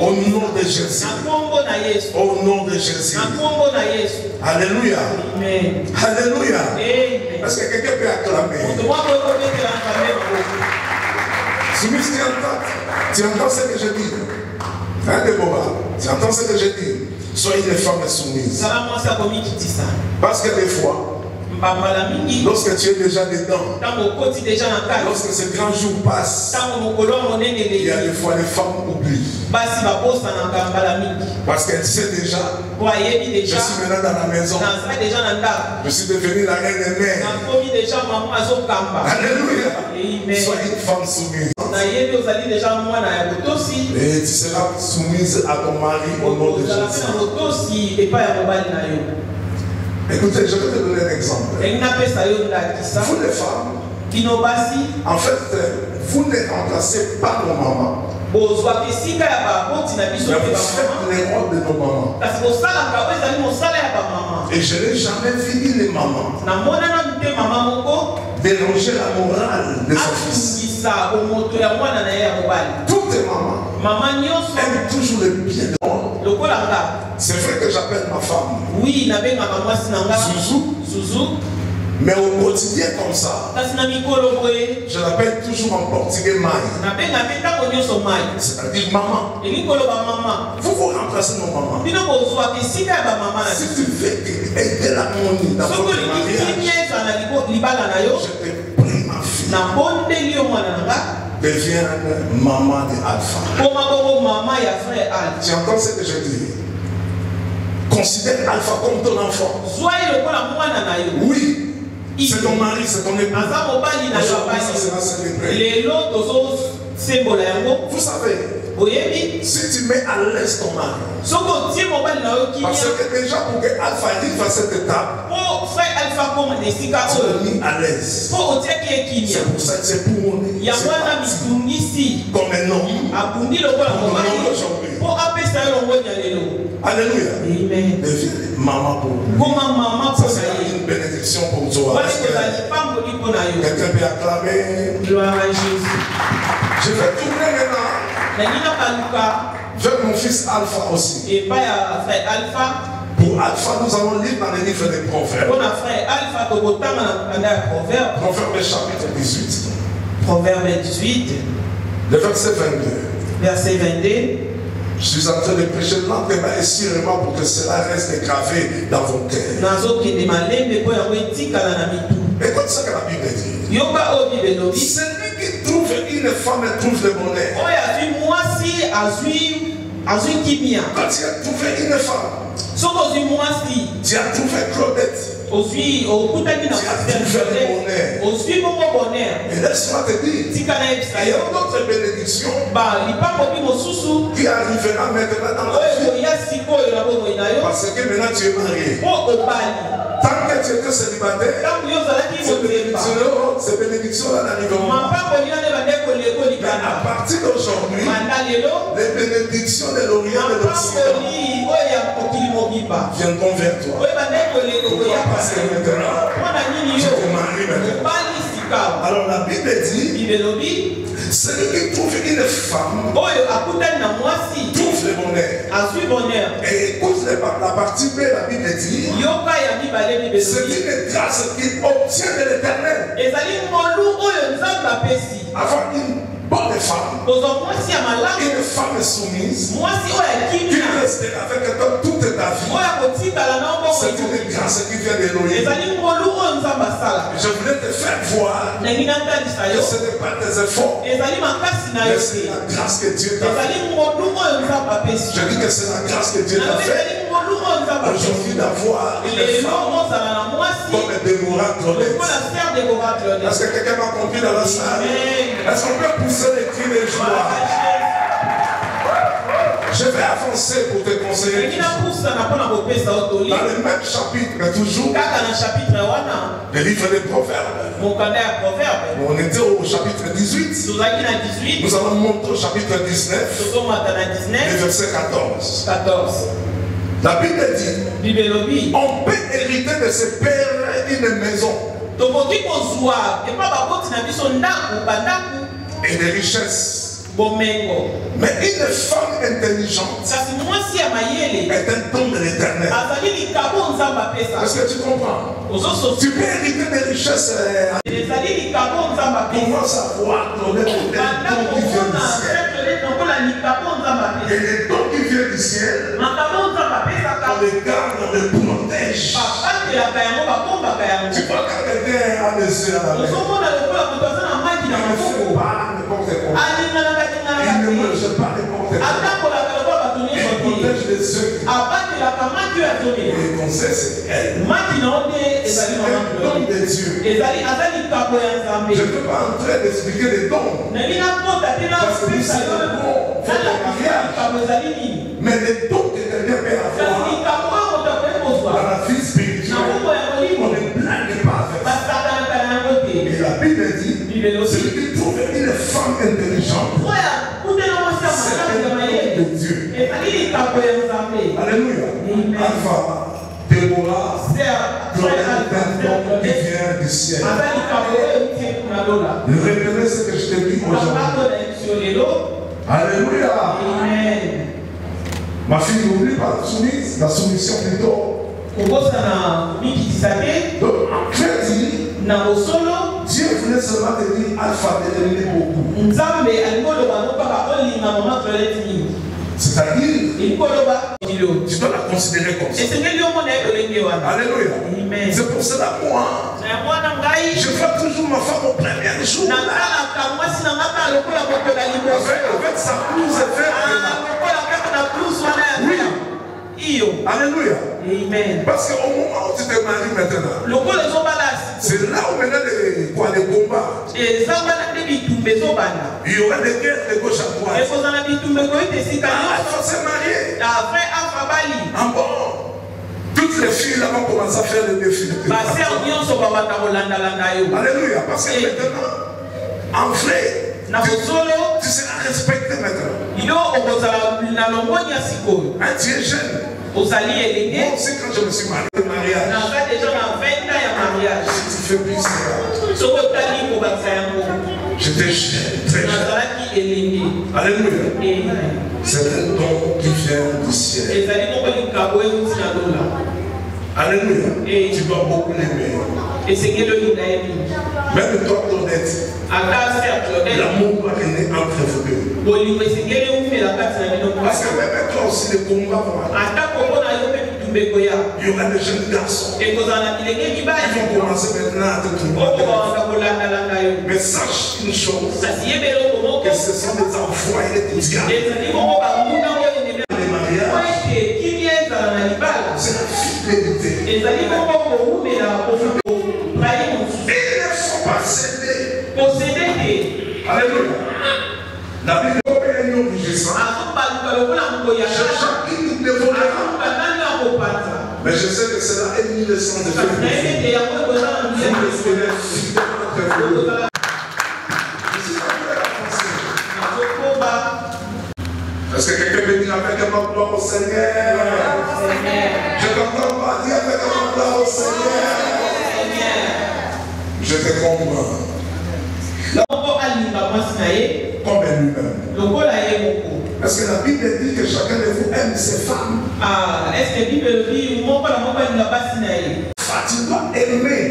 au nom de Jésus. Au nom de Jésus. Alléluia. Alléluia. Est-ce que quelqu'un peut acclamer? Soumise, tu entends ce que je dis? Hein, Déborah, tu entends ce que je dis? Sois une femme soumise. Parce que des fois, lorsque tu es déjà dedans, lorsque ce grand jour passe, il y a des fois les femmes oublient. Parce qu'elle sait déjà, je suis maintenant dans la maison, je suis devenu la reine des mères. Alléluia. Sois une femme soumise. Et tu seras soumise à ton mari au nom de Jésus. Écoutez, je vais te donner un exemple. Vous les femmes, en fait, vous ne remplacez pas nos mamans. Mais vous faites les rôles de nos mamans. Et je n'ai jamais vu une maman déranger la morale de son fils. Toutes les mamans aiment toujours le bien de l'autre. C'est vrai que j'appelle ma femme Zouzou. Mais au quotidien comme ça, je l'appelle toujours en portugais Maï. C'est-à-dire maman. Vous vous remplacez nos mamans. Si tu veux aider l'harmonie dans votre mariage, je te prie ma fille, deviens maman de Alpha. Tu entends ce que je dis? Considère Alpha comme ton enfant. Oui. C'est ton mari, c'est ton époux. Aujourd'hui, ça sera célébré. Vous savez, si tu mets à l'aise ton mari, parce que déjà pour que Alpha arrive à cette étape, tu l'as mis à l'aise. C'est pour ça que c'est pour moi. Comme un homme. Alléluia. Deviens maman pour lui. Ça sera une bénédiction pour toi. Quelqu'un peut acclamer. Gloire à Jésus. Je vais tourner maintenant vers mon fils Alpha aussi. Pour Alpha, nous allons lire dans les livres des Proverbes. Proverbes chapitre 18. Proverbe 18. Le verset 22. Verset 22. Je suis en train de prêcher lentement et sûrement pour que cela reste gravé dans vos cœurs. Écoute ce que la Bible dit. Celui qui trouve une femme trouve le bonheur. Quand tu as trouvé une femme, tu as trouvé Claudette. Tu as trouvé le bonheur. Et laisse-moi te dire, il y a d'autres bénédictions qui arrivera maintenant dans la vie. Parce que maintenant tu es marié. Tant que tu étais célibataire, ces bénédictions-là n'arriveront pas. Mais à partir d'aujourd'hui, les bénédictions de l'Orient et de l'Occident viendront vers toi. Parce que maintenant, tu te maries maintenant. Alors la Bible dit, celui qui trouve une femme trouve le bonheur. Et écoute la partie B, la Bible dit, c'est une grâce qu'il obtient de l'Éternel. Avoir une bonne femme, une femme soumise, qui restera avec toi toute ta vie, c'est une grâce qui vient de l'Orient. Je voulais te faire voir que ce n'est pas tes efforts, mais c'est la grâce que Dieu t'a fait. Je dis que c'est la grâce que Dieu t'a fait. aujourd'hui d'avoir une femme comme Déborah Claudette. Est-ce que quelqu'un m'a compris dans la salle? Est-ce qu'on peut pousser les cris de joie? Je vais avancer pour te conseiller. Dans le même chapitre, toujours, le livre des Proverbes. On était au chapitre 18. Nous allons monter au chapitre 19, le verset 14. La Bible dit, on peut hériter de ses pères une maison et des richesses. Mais une femme intelligente est un don de l'éternel. Est-ce que tu comprends? Tu peux hériter des richesses. Comment savoir donner le don qui vient du ciel? Et les dons qui viennent du ciel, on les garde, on les protège. Tu vois quand quelqu'un a des yeux à la main, il ne fait pas n'importe quoi. Il ne mange pas n'importe quoi. Il protège les yeux. Et le conseil, c'est elle. C'est un don de Dieu. Je ne peux pas entrer d'expliquer les dons. Parce que nous savons bon, votre mariage. Mais les dons que quelqu'un peut avoir dans la vie spirituelle, on ne blague pas avec ça. Et la Bible dit, celui qui trouve une femme intelligente, c'est un don de Dieu. Alléluia. Alpha, Déborah, Claudette est un don qui vient du ciel. Retenez ce que je te dis aujourd'hui. Alléluia. Ma fille, n'oublie pas la soumission plutôt. Donc, en fait, Dieu voulait seulement te dire Alpha, de l'aimer beaucoup. C'est-à-dire, tu dois la considérer comme ça. Alléluia. C'est pour cela, moi, je vois toujours ma femme au premier jour. Avec sa blouse oui. Alléluia. Amen. Parce qu'au moment où tu te maries maintenant, c'est là où maintenant les combats. Il y aura des guerres de gauche à droite. Il faut se marier. En bon, toutes les filles là vont commencer à faire le défilé. Alléluia. Parce que maintenant, en vrai, tu seras respecté maintenant. Tu es jeune. Moi aussi, quand je me suis marié, si tu fais plus ça, j'étais jeune, très jeune. Alléluia. C'est un don qui vient du ciel. Alléluia. Tu dois beaucoup l'aimer. Même toi, Claudette, l'amour va régner entre vous deux. Parce que même toi aussi, les combats vont aller. Il y aura des jeunes garçons. Ils vont commencer maintenant à te trouver. Mais sache une chose, que ce sont des envoyés de Dieu. Les mariages, c'est la fidélité. Il ne faut pas céder. Alléluia. La Bible est une obligation. Chacun ne volera. Mais je sais que cela est une leçon de fidélité. Est-ce que quelqu'un peut dire avec un gloire au Seigneur? Je t'entends pas dire avec un gloire au Seigneur. Je te comprends. Comme lui-même. Est-ce que la Bible dit que chacun de vous aime ses femmes? Est-ce que la Bible dit tu dois aimer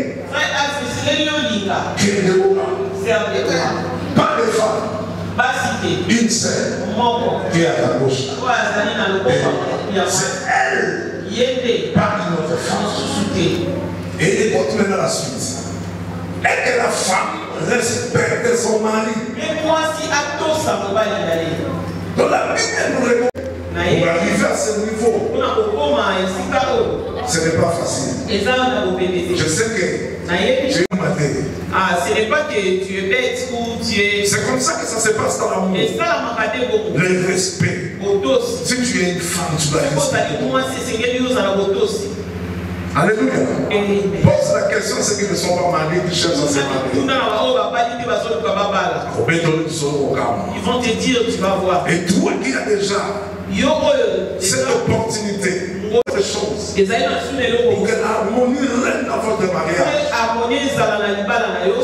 pas de femmes, une seule qui est à ta gauche. C'est elle, pas une autre femme. Et il continue dans la suite. Et que la femme respecte son mari. Donc la Bible nous répond Pour arriver à ce niveau, ce n'est pas facile. Je sais que j'ai une maladie. Ce n'est pas que tu es bête ou tu es... C'est comme ça que ça se passe dans l'amour. Le respect. Si tu es une femme, tu dois respecter. Alléluia. Pose la question à ceux qui ne sont pas mariés, qui cherchent à se marier. Ils vont te dire, tu vas voir. Et toi qui as déjà cette opportunité, autre chose, pour que l'harmonie règne dans votre mariage,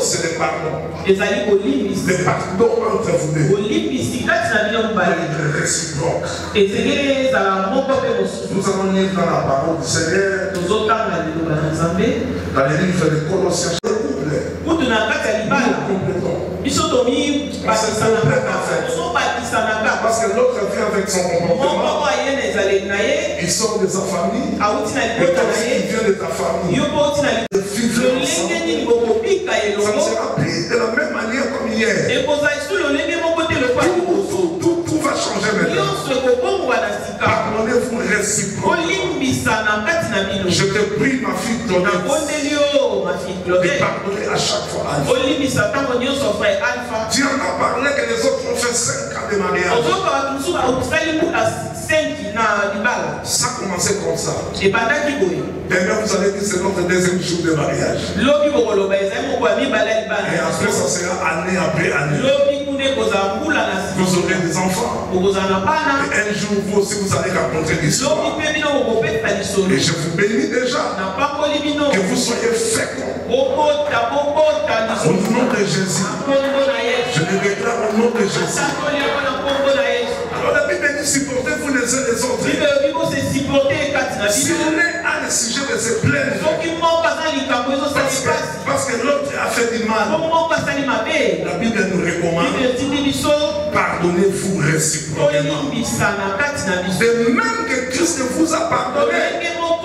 c'est le pardon. Le pardon entre vous deux. Le réciproque. Nous allons lire dans la parole du Seigneur, dans les livres de Colossiens, parce que l'autre vient avec son comportement. Il sort de sa famille. Et toi aussi tu viens de ta famille. Ça ne sera plus de la même manière comme hier. Tout va changer maintenant. Pardonnez-vous réciproquement. Je te prie, ma fille, de pardonner à chaque fois. Dieu a parlé que les autres ont fait 5 ans de mariage. Ça a commencé comme ça. Demain, vous allez dire que c'est notre deuxième jour de mariage. Et après, ça sera année après année. Vous aurez des enfants. Et un jour, vous aussi, vous allez raconter l'histoire. Et je vous bénis déjà que vous soyez féconds. Au nom de Jésus. Je le déclare au nom de Jésus. Alors la Bible dit supportez-vous les uns les autres. Si l'un a le sujet de se plaindre, parce que l'autre a fait du mal, la Bible nous recommande pardonnez-vous réciproquement. De même que Christ vous a pardonné.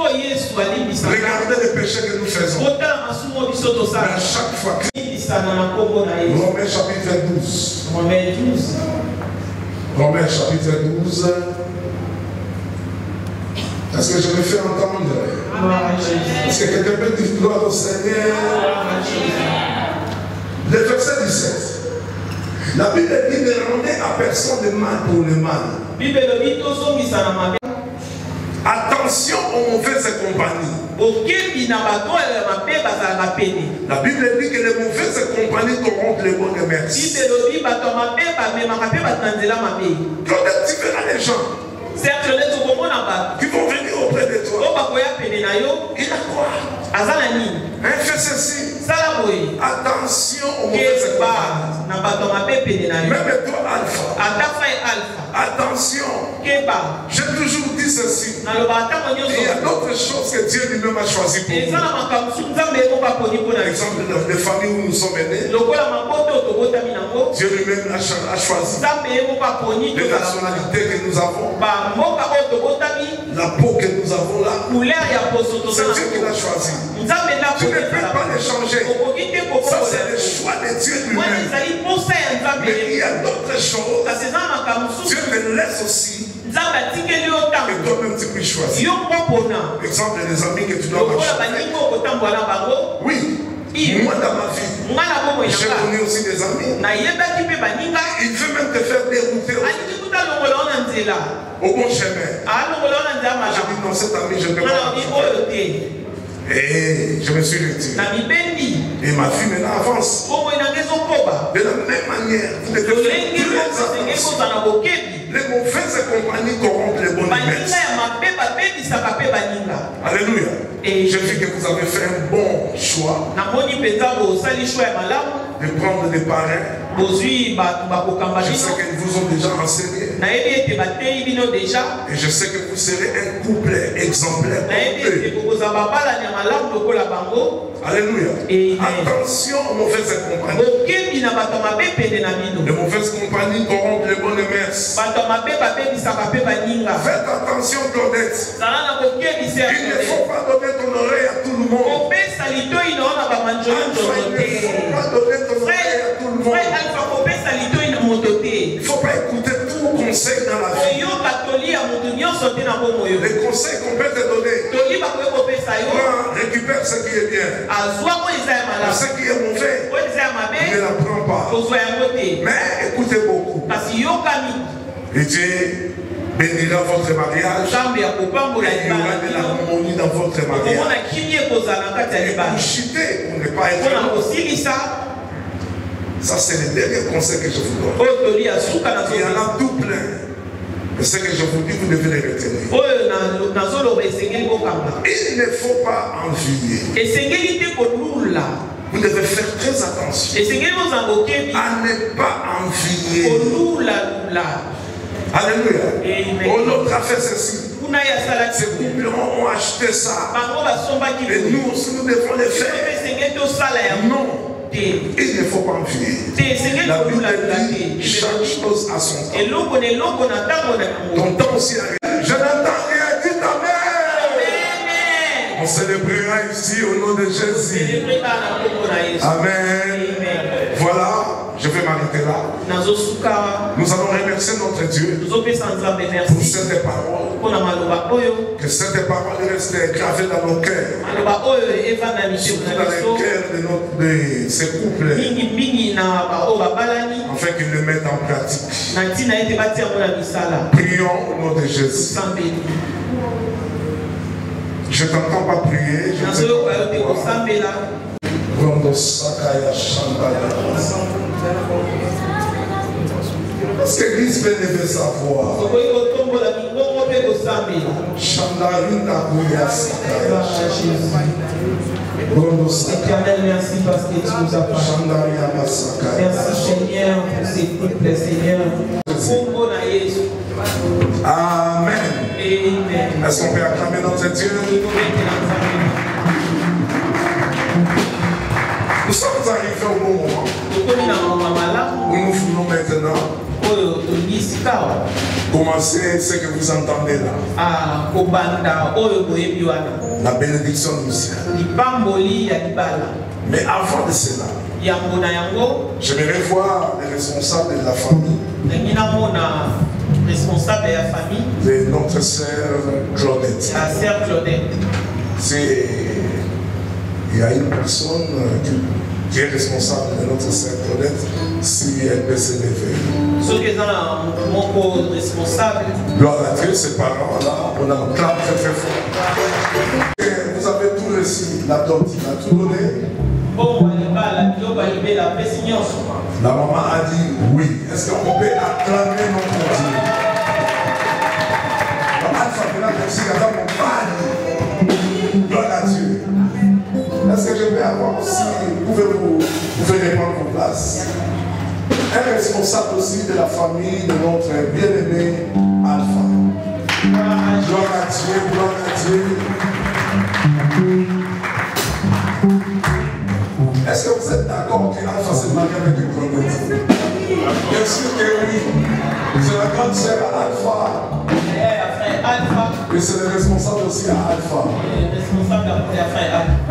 Regardez les péchés que nous faisons. Mais à chaque fois que Romains chapitre 12. Romains chapitre 12. Est-ce que je me fais entendre? Est-ce que quelqu'un peut dire gloire au Seigneur? Le verset 17. La Bible dit ne rendez à personne de mal pour le mal. Attention aux mauvaises compagnies. La Bible dit que les mauvaises compagnies corrompent les bonnes mœurs. Quand tu verras les gens qui vont venir auprès de toi, il a quoi? Fais ceci. Attention aux mauvaises compagnies. Même toi, Alpha. Attention. J'ai toujours dit ceci. Il y a d'autres choses que Dieu lui-même a choisi pour nous. Par exemple, les familles où nous sommes nés, Dieu lui-même a choisi les nationalités que nous avons, la peau que nous avons là. C'est Dieu qui l'a choisi. Tu ne peux pas les changer. Ça, c'est le choix de Dieu lui-même. Mais il y a d'autres choses. Dieu te laisse aussi. Et toi-même tu peux choisir. Exemple, les amis que tu dois choisir. Oui. Moi dans ma vie, j'ai connu aussi des amis. Il veut même te faire dérouter au bon chemin. J'ai dit non, cet ami, je ne peux pas. Et je me suis retiré. Et ma fille maintenant avance. De la même manière, vous devez faire attention. Les mauvaises compagnies corrompent les bonnes mœurs. Alléluia. Et j'ai vu que vous avez fait un bon choix de prendre des parrains. Je sais qu'ils vous ont déjà enseigné. Et je sais que vous serez un couple exemplaire. Alléluia. Attention aux mauvaises compagnies. Les mauvaises compagnies corrompent les bonnes mœurs. Faites attention, Claudette. Il ne faut pas donner ton oreille à tout le monde. Il ne faut pas donner ton oreille à tout le monde. Il ne faut pas écouter tout conseil dans la vie, les conseils qu'on peut te donner, récupère ce qui est bien. Ce qui est mauvais, ne la prends pas. Mais écoutez beaucoup. Et Dieu bénira votre mariage. Il y aura de l'harmonie dans votre mariage. Et couchiter pour ne pas être là. Ça, c'est le dernier conseil que je vous donne. Il y en a tout plein. Mais ce que je vous dis, vous devez les retenir. Il ne faut pas envier. Vous devez faire très attention à ne pas envier. Alléluia. L'autre a fait ceci. Ces couples ont acheté ça. Et nous aussi, nous devons le faire. Non. Il ne faut pas envier. La Bible dit chaque chose à son temps. Ton temps aussi arrive. Je n'entends rien, dites Amen. On célébrera ici au nom de Jésus. Amen. Voilà, je vais m'arrêter là. Nous allons remercier notre Dieu pour cette parole. Que cette parole reste gravée dans nos cœurs. Surtout dans les cœurs de ces couples. Afin qu'ils le mettent en pratique. Prions au nom de Jésus. Je ne t'entends pas prier. Je ne sais pas. Est-ce que l'Église veut savoir? Éternel, merci parce que tu nous as parlé. Merci Seigneur pour ces couples, Seigneur. Amen. Est-ce qu'on peut acclamer notre Dieu? Nous sommes arrivés au bon moment où nous voulons maintenant commencer ce que vous entendez là. La bénédiction initiale. Mais avant de cela, j'aimerais voir les responsables de la famille. De notre sœur Claudette. La sœur Claudette. Il y a une personne qui est responsable de notre sœur Claudette, si elle peut se lever. Gloire à Dieu, ces parents-là, on a un clap très très fort. Vous avez tout reçu, la dot, il a tout donné. La maman a dit oui. Est-ce qu'on peut acclamer notre Dieu? Gloire à Dieu. Est-ce que je vais avoir aussi, pouvez-vous répondre vos places? Un responsable aussi de la famille de notre bien-aimé Alpha. Gloire à Dieu, gloire à Dieu. Est-ce que vous êtes d'accord que Alpha se marie avec une Claudette? Bien sûr que oui. C'est la grande sœur Alpha. Et c'est le responsable aussi à Alpha.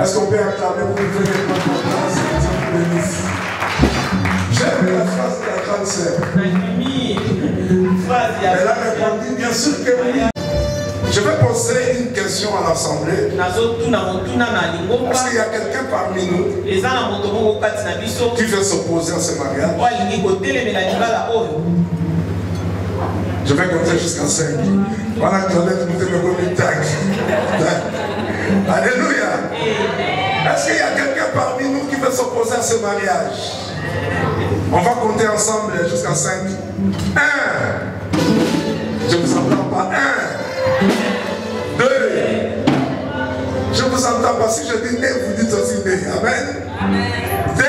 Est-ce qu'on peut acclamer pour nous faire une place? J'aime la phrase de la grande sœur. Elle a répondu bien sûr que oui. Je vais poser une question à l'Assemblée. Est-ce qu'il y a quelqu'un parmi nous qui veut s'opposer à ce mariage? Je vais compter jusqu'à 5. Voilà Claudette, nous devons comme tag. Alléluia. Est-ce qu'il y a quelqu'un parmi nous qui veut s'opposer à ce mariage? On va compter ensemble jusqu'à 5. 1. Je ne vous entends pas. 1. 2. Je ne vous entends pas. Si je dis né, vous dites aussi né. Amen. 2.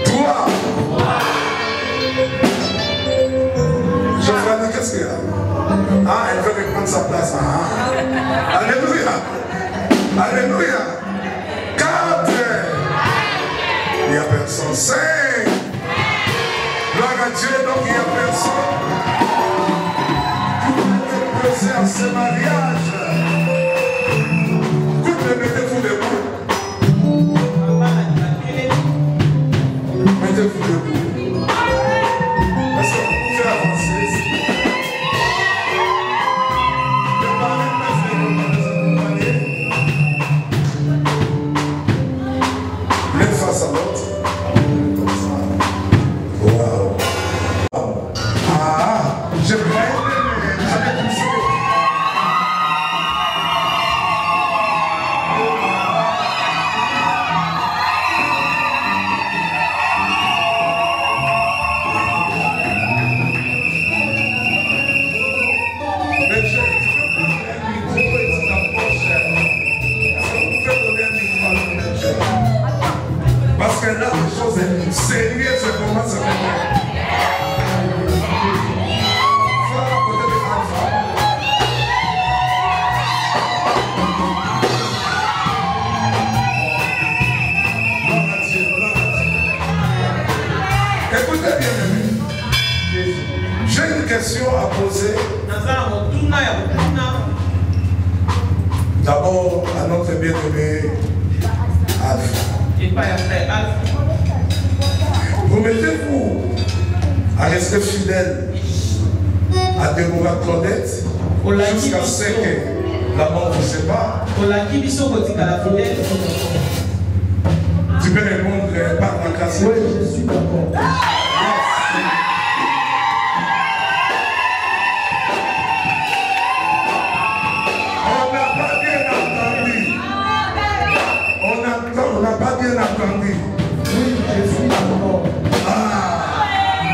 3. Qu'est-ce qu'il y a? Ah, elle veut reprendre sa place. Ah. Alléluia. Alléluia. 4. Il n'y a personne. 5. Gloire à Dieu, donc il n'y a personne. Vous pouvez à ce mariage. Couple, mettez-vous debout. Mettez-vous debout. Est-ce que vous pouvez J'ai une question à poser. D'abord à notre bien-aimé Alpha. Promettez-vous à rester fidèle à Déborah Claudette jusqu'à ce que la mort vous sépare? Tu peux répondre par la grâce. Oui, je suis d'accord. On n'a pas bien entendu. Oui, je suis d'accord.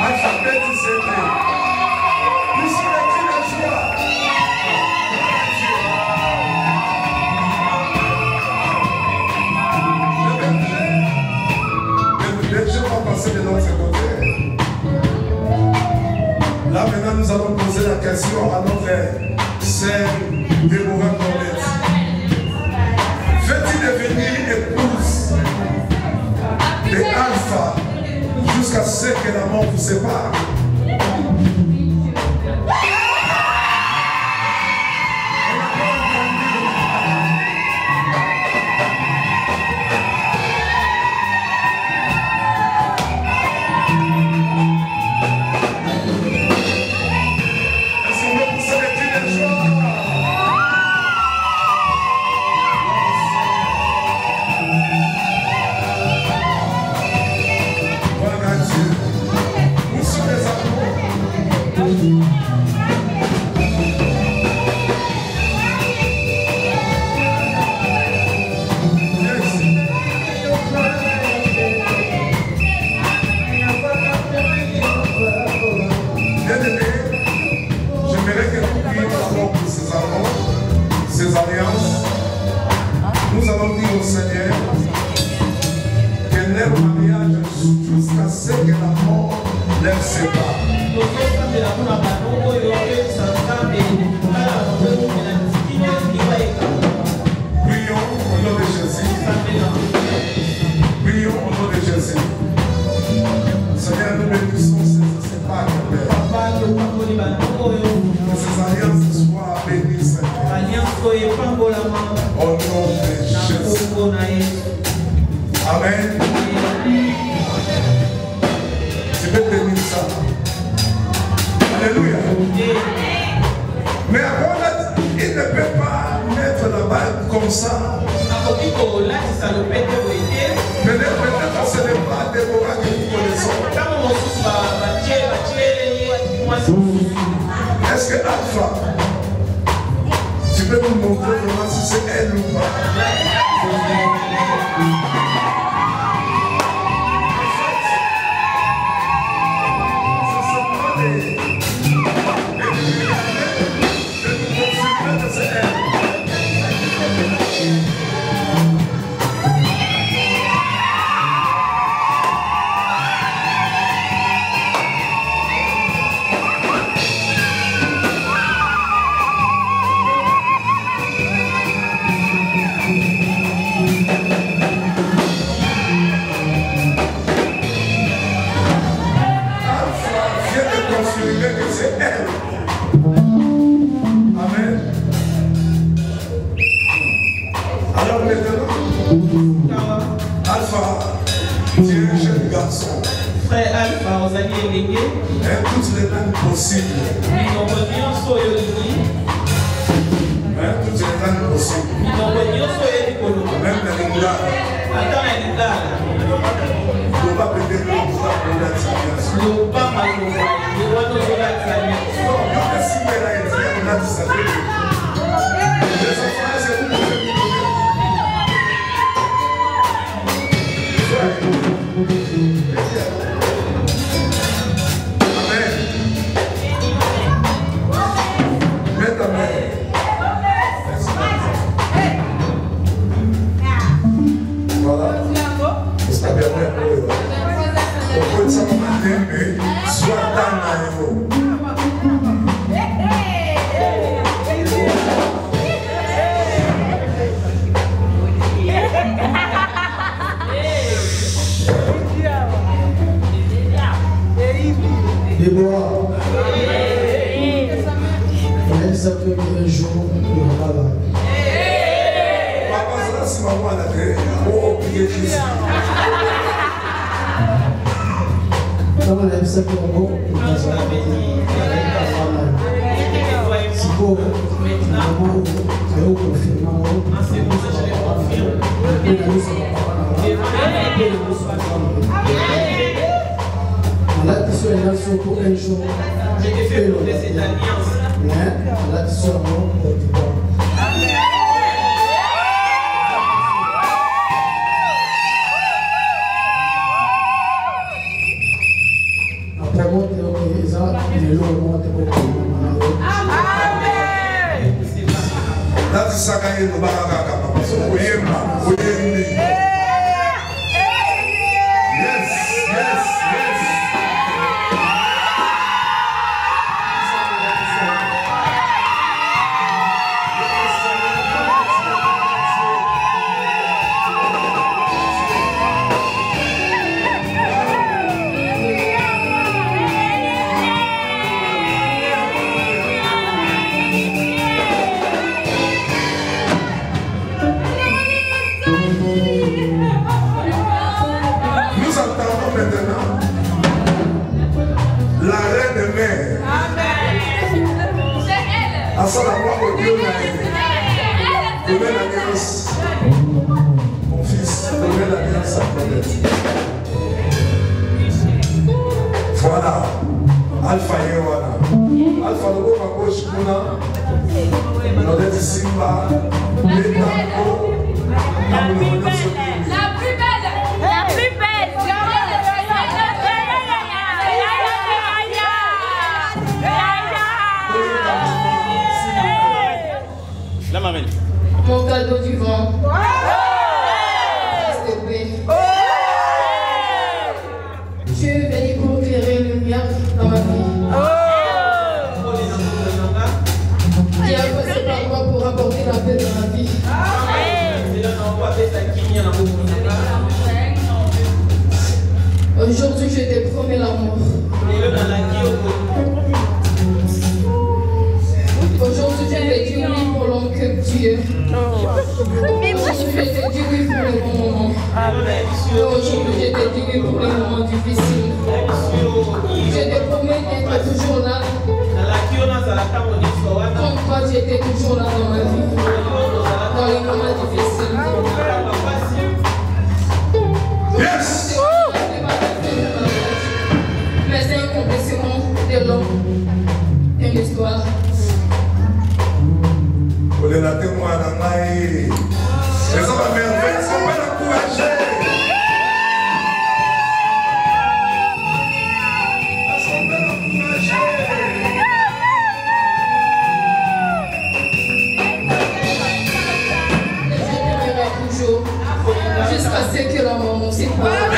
Alphabet, c'est vrai. Nous sommes les cris de joie. Je vais passer de l'autre côté. Là, maintenant, nous allons poser la question à notre sœur Déborah Claudette. Veux-tu devenir épouse de Alpha jusqu'à ce que la mort vous sépare? Nous allons dire au Seigneur que leur mariage jusqu'à ce que la mort leur sépare. Prions au nom de Jésus. Prions au nom de Jésus. Seigneur, nous bénissons ces sépares, Père. Que ces alliances soient bénies, Seigneur. Au nom de Jésus. Amen. Tu peux tenir ça. Alléluia. Mais après, il ne peut pas mettre la balle comme ça. Peut-être ce n'est pas Déborah que nous connaissons. Est-ce que Alpha, tu peux nous montrer vraiment si c'est elle ou pas? Frère Alpha, vous allez léguer toutes les langues possibles. Toutes les langues possibles. Même la lingala. Ne pas péter le On a dit ça un jour, il y aura là. Papa, ça c'est maman à la télé. Oh, priez Christ. Comme on a dit ça que on va si vous maman, c'est au confinement. L'addition est là sur pour un jour. Je t'ai fait pour cette alliance. Mais l'addition est là pour du temps. Après moi, ils ont des lots de That is Sakaye no Baraka Papa. So Oyemba, Oyembi. Yes, yes, yes. À ça, la gloire de Dieu m'a aidé. Donnez l'alliance. Mon fils, donnez l'alliance à Claudette. Voilà. Alpha et voilà. Alpha le beau papa Shikuna. Claudette Simba. Betango. La plus belle. La plus belle. Mon cadeau du vent. Je suis venu pour éclairer une lumière dans ma vie. Qui a passé par moi pour apporter la paix dans ma vie. Aujourd'hui, je te promets l'amour. Aujourd'hui, je te dis oui pour l'homme que tu es. Aujourd'hui, je te dis oui pour les bons moments. Aujourd'hui, je te dis oui pour les moments difficiles. Je te promets d'être toujours là. Comme toi, tu étais toujours là dans ma vie. Dans les moments difficiles. Yes! Mais c'est un accomplissement de l'homme. Une histoire. Vous êtes la témoin d'un maïs. Les hommes à merveille sont pas encouragés. Je t'aimerai toujours. Jusqu'à ce que la mort nous sépare.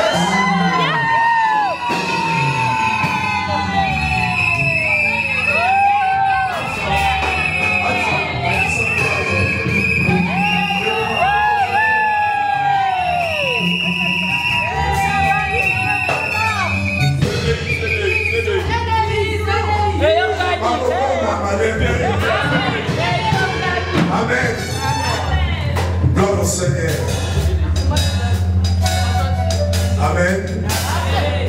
Amen. Gloire au Seigneur. Amen.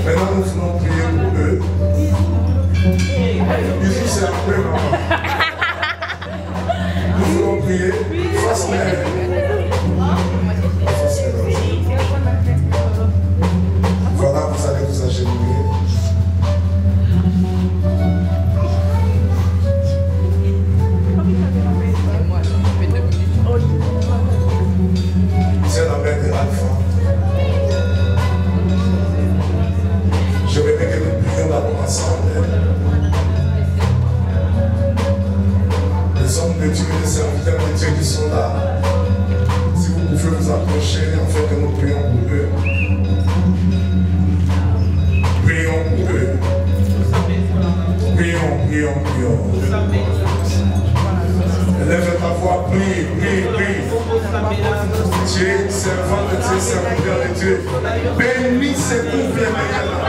Maintenant, nous voulons prier pour eux. Bisous, c'est après, maman. Nous voulons prier. Voilà, vous allez vous agenouiller. C'est la mère de l'Alpha. Je vais que nous prions d'abord ensemble. Les hommes de Dieu et les serviteurs de Dieu qui sont là, si vous pouvez vous approcher afin que nous prions pour eux. Prions pour eux. Prions, prions, prions. Lève ta voix, prie, prie, prie. Dieu, servant de Dieu, serviteur de Dieu, bénis ces couples maintenant.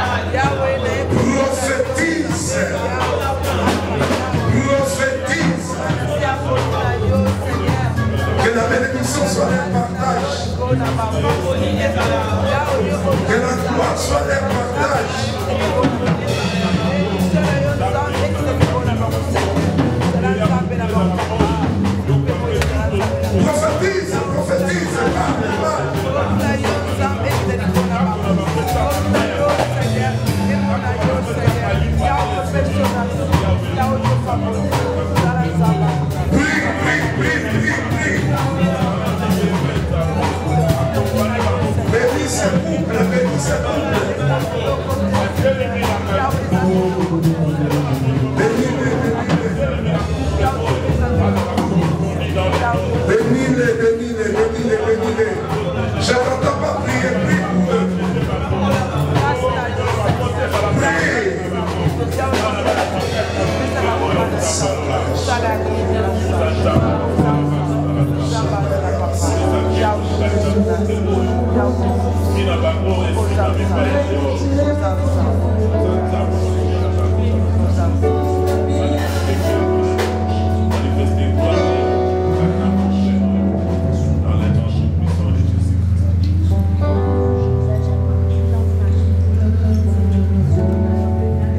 Prophétise Je n'entends pas prier, prie pour eux.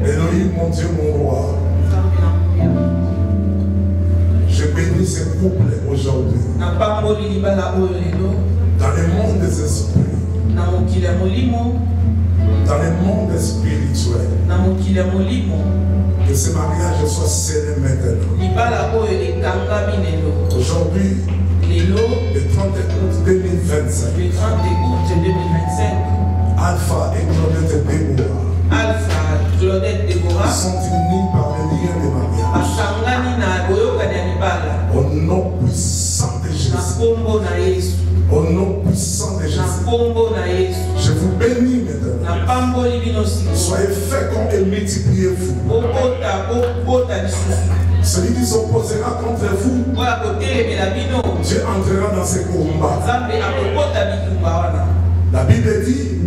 Elohim, mon Dieu, mon roi, je bénis ces couples aujourd'hui. Dans le monde des esprits, dans le monde spirituel, que ce mariage soit scellé maintenant. Aujourd'hui, le 30 août 2025, Alpha et Claudette Déborah sont unis par le lien de mariage. Au nom puissant de Jésus. Au nom puissant de Jésus. Je vous bénis maintenant. Soyez féconds et multipliez-vous. Celui qui s'opposera contre vous, Dieu entrera dans ses combats. La Bible dit,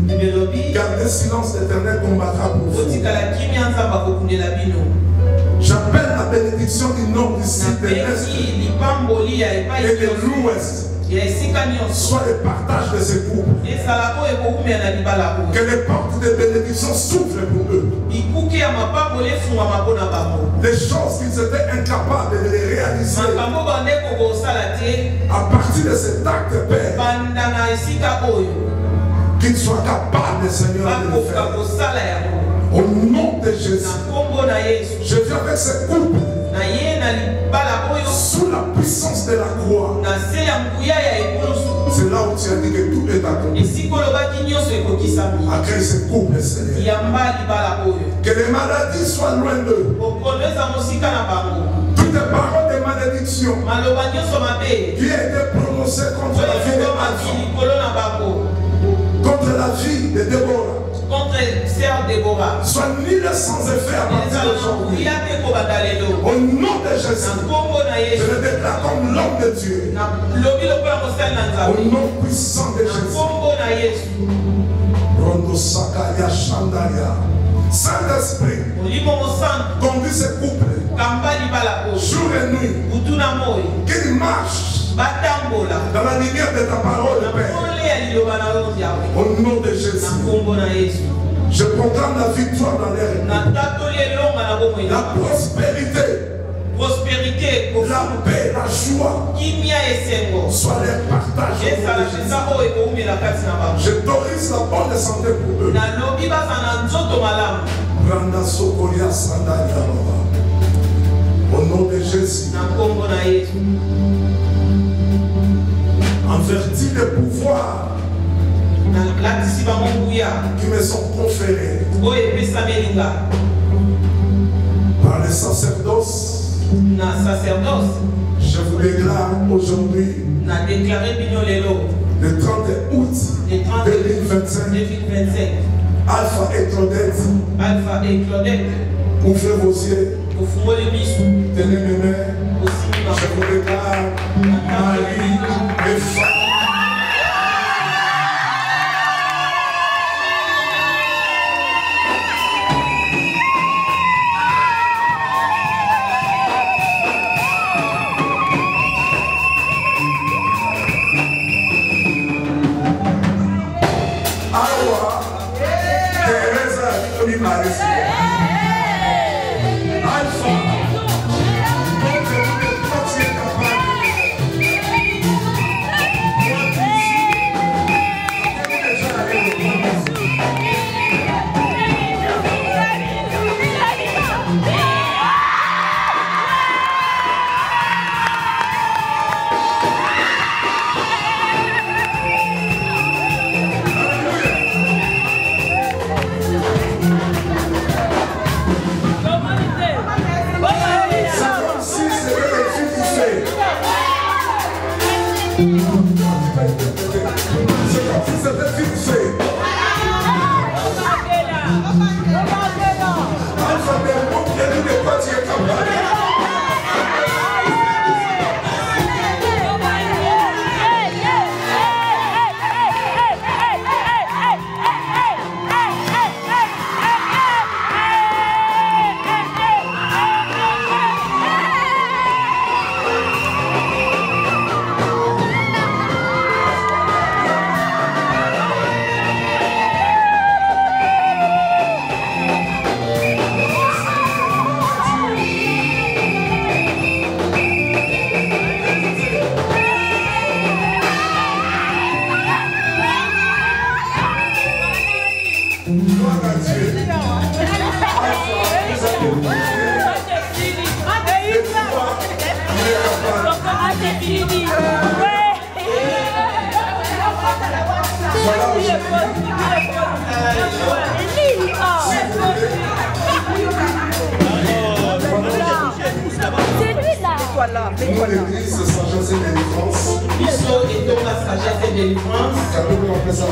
gardez silence, l'Éternel combattra pour vous. J'appelle la bénédiction du nord, du sud, de l'est et de l'ouest. Soit le partage de ces couples. Que les portes de bénédiction s'ouvrent pour eux. Les choses qu'ils étaient incapables de les réaliser. À partir de cet acte, Père, qu'ils soient capables, Seigneur, de le faire. Au nom de Jésus, je viens avec ce couple sous la puissance de la croix. C'est là où tu as dit que tout est accompli. Accueille ce couple, Seigneur. Que les maladies soient loin d'eux. Toutes les paroles de malédiction qui a été prononcées contre la vie de Alpha, contre la vie de Déborah, contre sœur Déborah, soit nul sans effet à partir d'aujourd'hui. Au nom de Jésus, je le déclare comme l'homme de Dieu. Au nom puissant de Jésus. Rondo Sakaya Shandaya. Saint-Esprit, conduis ce couple jour et nuit, qu'il marche dans la lumière de ta parole, Père. Au nom de Jésus, je proclame la victoire dans l'air, la prospérité, la paix, la joie, soit les partages. Je t'autorise la bonne santé pour eux. Branda Sokolia Sandalia. Au nom de Jésus, en vertu des pouvoirs qui me sont conférés par les sacerdoces, je vous déclare aujourd'hui, le 30 août 2025, Alpha et Claudette, ouvrez vos yeux, tenez mes mains, je vous déclare mari et femme. Alpha, c'est fini. Ouais. C'est lui là. Nous, l'église Sagesse et Délivrance. Biso et Thomas Sagesse et Délivrance. Vous faites ça,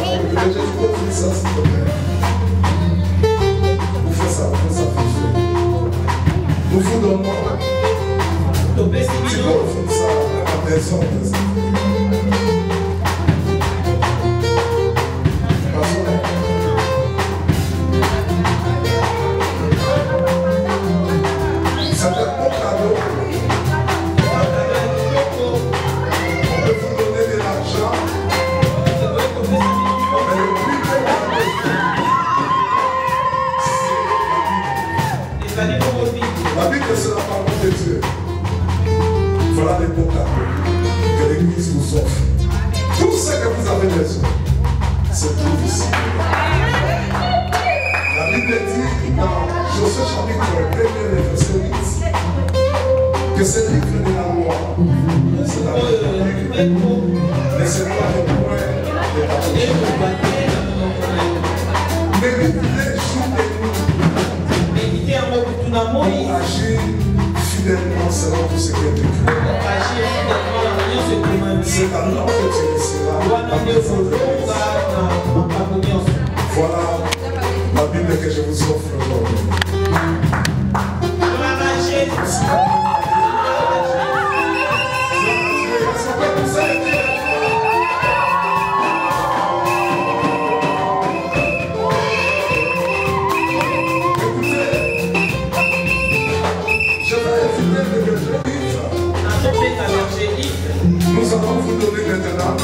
s'il te plaît. Vous faites ça, Nous vous donnons. Tu peux faire ça à la personne. C'est un bon cadeau. On peut vous donner de l'argent. Mais le plus beau cadeau, la Bible, c'est la parole de Dieu. Voilà les beaux cadeaux que l'Église vous offre. Tout ce que vous avez besoin, c'est tout ici. La Bible dit dans Josué chapitre 1, verset 8, que ce livre de la loi, c'est la Bible, mais c'est pas le point de la méditez jour et nuit. Agir fidèlement selon tout ce qui est écrit. C'est la norme que tu laisseras. Voilà la Bible que je vous offre aujourd'hui. Nous allons vous donner maintenant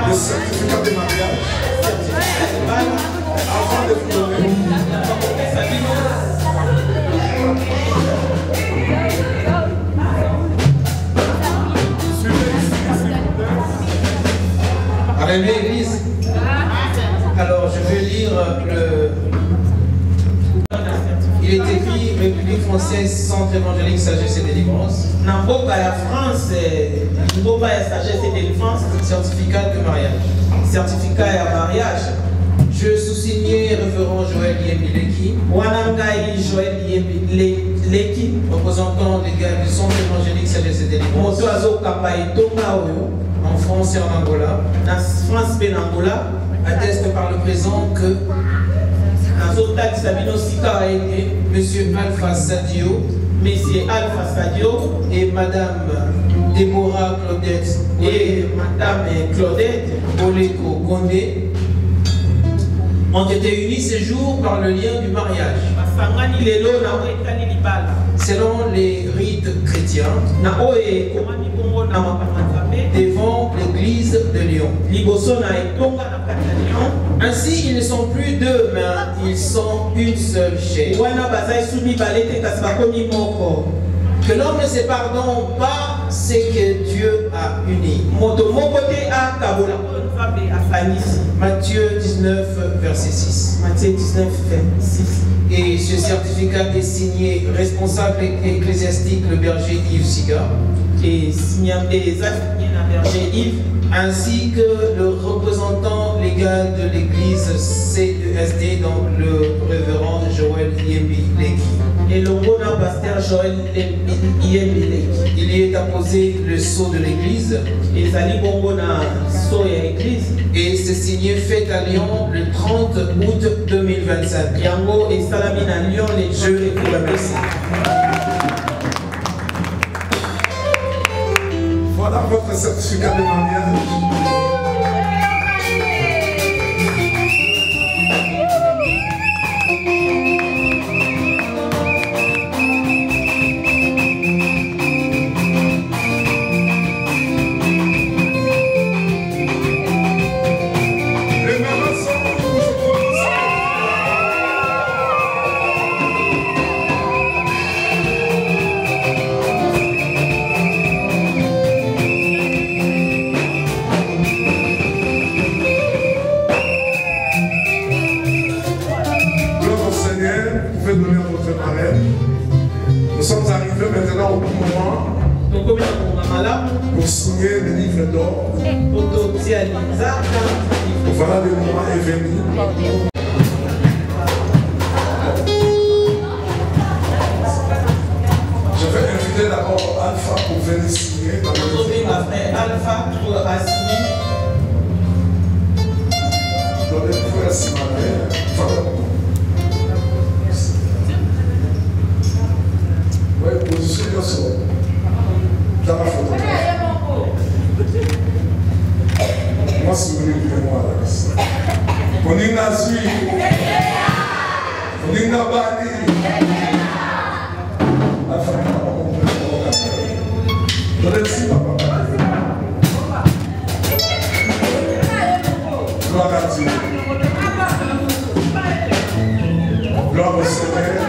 le certificat de mariage. Avant de vous donner, Allez, l'église. Alors, je vais lire le. Il est écrit République française, Centre évangélique Sagesse et Délivrance. Namboka la France, Namboka la Sagesse et Délivrance. Certificat de mariage. Certificat de mariage. Je sous-signé révérend Joël Yembileki. Wanangai Joël Yembileki. Représentant légal du Centre évangélique Sagesse et Délivrance. Moto Azoka Paetonga Oyo. En France et en Angola. En France et en Angola. Atteste par le présent que Monsieur Alpha Sadio, Monsieur Alpha Sadio et Madame Déborah Claudette et Madame Claudette Oleko Kondé ont été unis ces jours par le lien du mariage. Selon les rites chrétiens, devant l'église de Lyon. Ainsi, ils ne sont plus deux, mais ils sont une seule chair. Que l'homme ne sépare donc pas ce que Dieu a uni. Matthieu 19, verset 6. Matthieu 19, verset 6. Et ce certificat est signé responsable ecclésiastique le berger Yves Siga. Et signé berger Yves. Ainsi que le représentant légal de l'église CESD, donc le révérend Joël Yembileki. Et le pasteur Joël Yembileki. Il y est apposé le sceau de l'église. Et c'est signé fait à Lyon le 30 août 2025. Yango et Salamine à Lyon les jeux et tout la merci. Voilà votre certificat de mariage. Nous sommes arrivés maintenant au moment pour signer le livre d'or. Voilà, le moment est venu. Je vais inviter d'abord Alpha pour venir signer. Alpha pour signer. Donnez pour signer. Oui, positionnez sur dans la photo. Moi, si vous voulez, moi là. On est nazi. On est nabali. Donnez-y, papa. Gloire à Dieu. Gloire au Seigneur.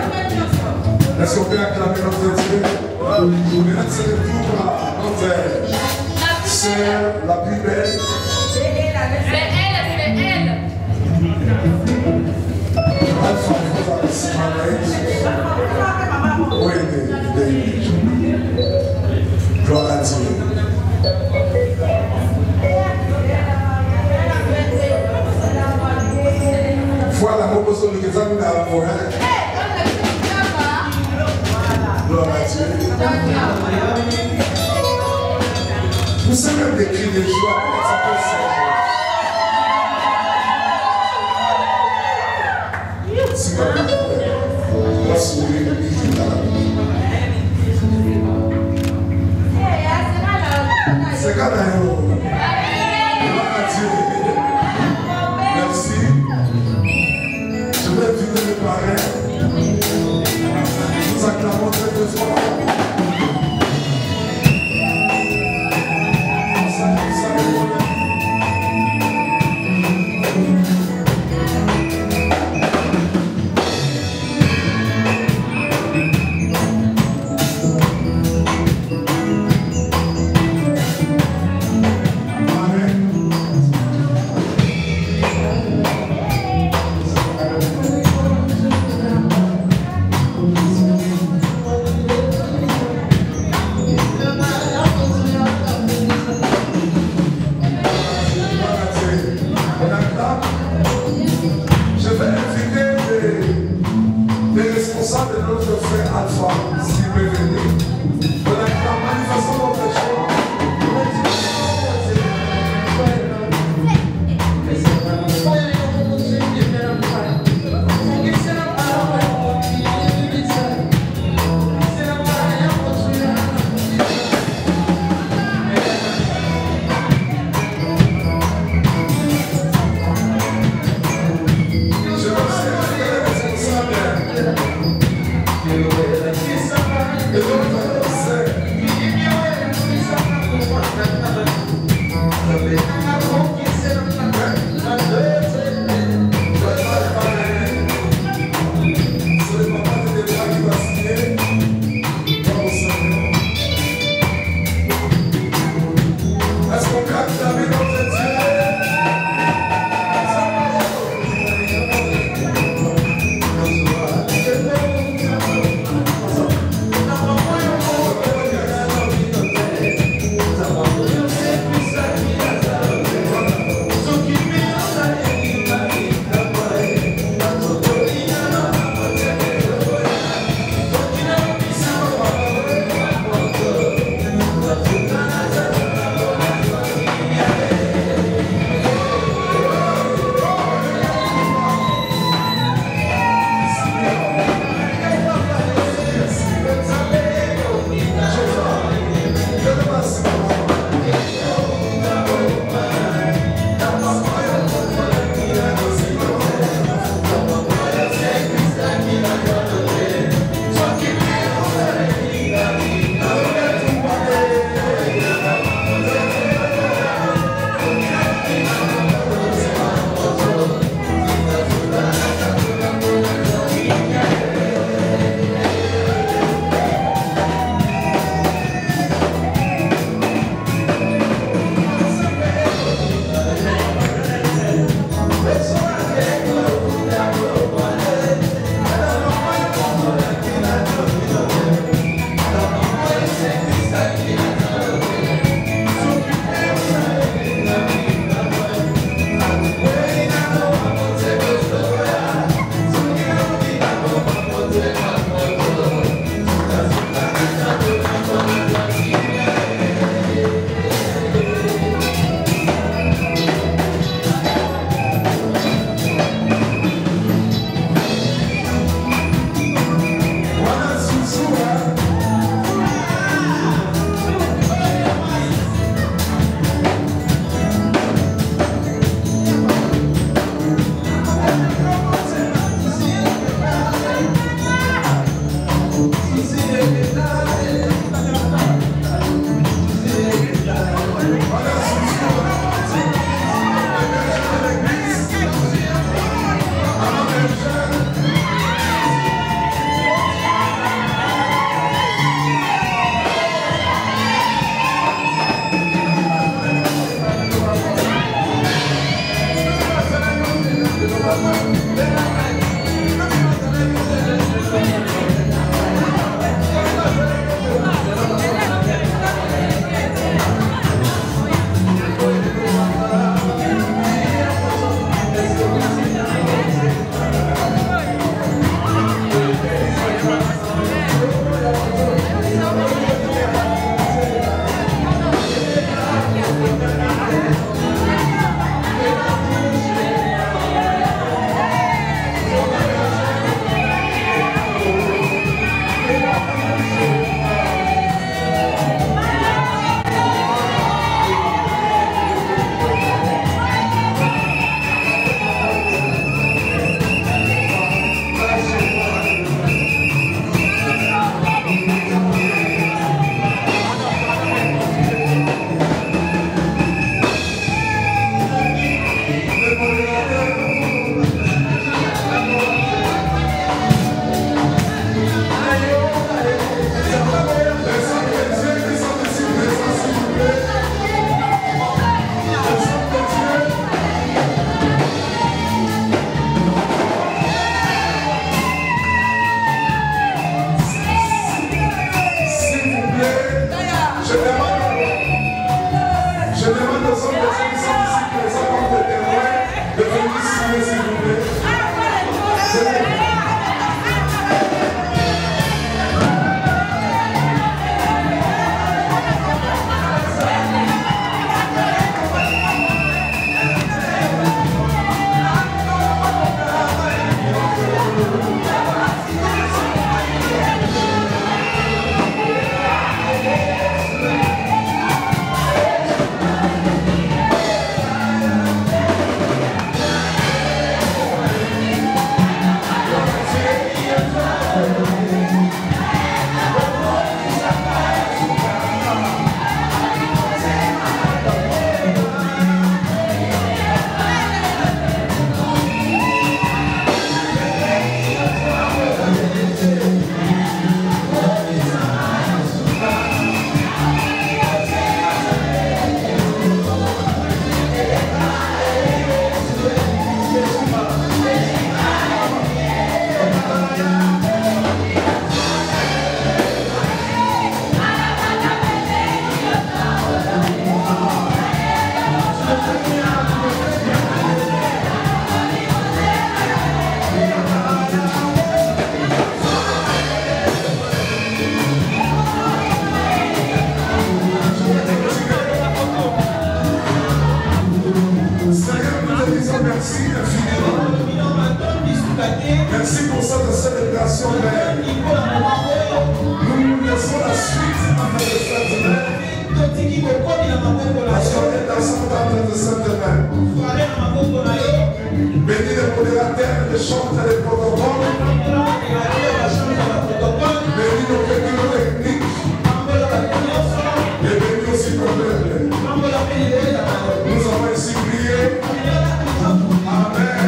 Est-ce qu'on peut acclamer notre Dieu? Maintenant, c'est le tour à notre sœur la plus belle. C'est elle. Alpha, oui, gloire à Dieu. Voilà, mon beau soldat qui est à la forêt. Gloire à Dieu. Vous savez même des cris de joie avec sa personne. Si on va sourire, c'est quand même. Gloire à Dieu. Merci. Je vais vivre le parrain. Nous acclamons très fort. change les protocoles. Bénis nos techniques. Et bénis aussi ton peuple. Nous avons ainsi prié. Amen.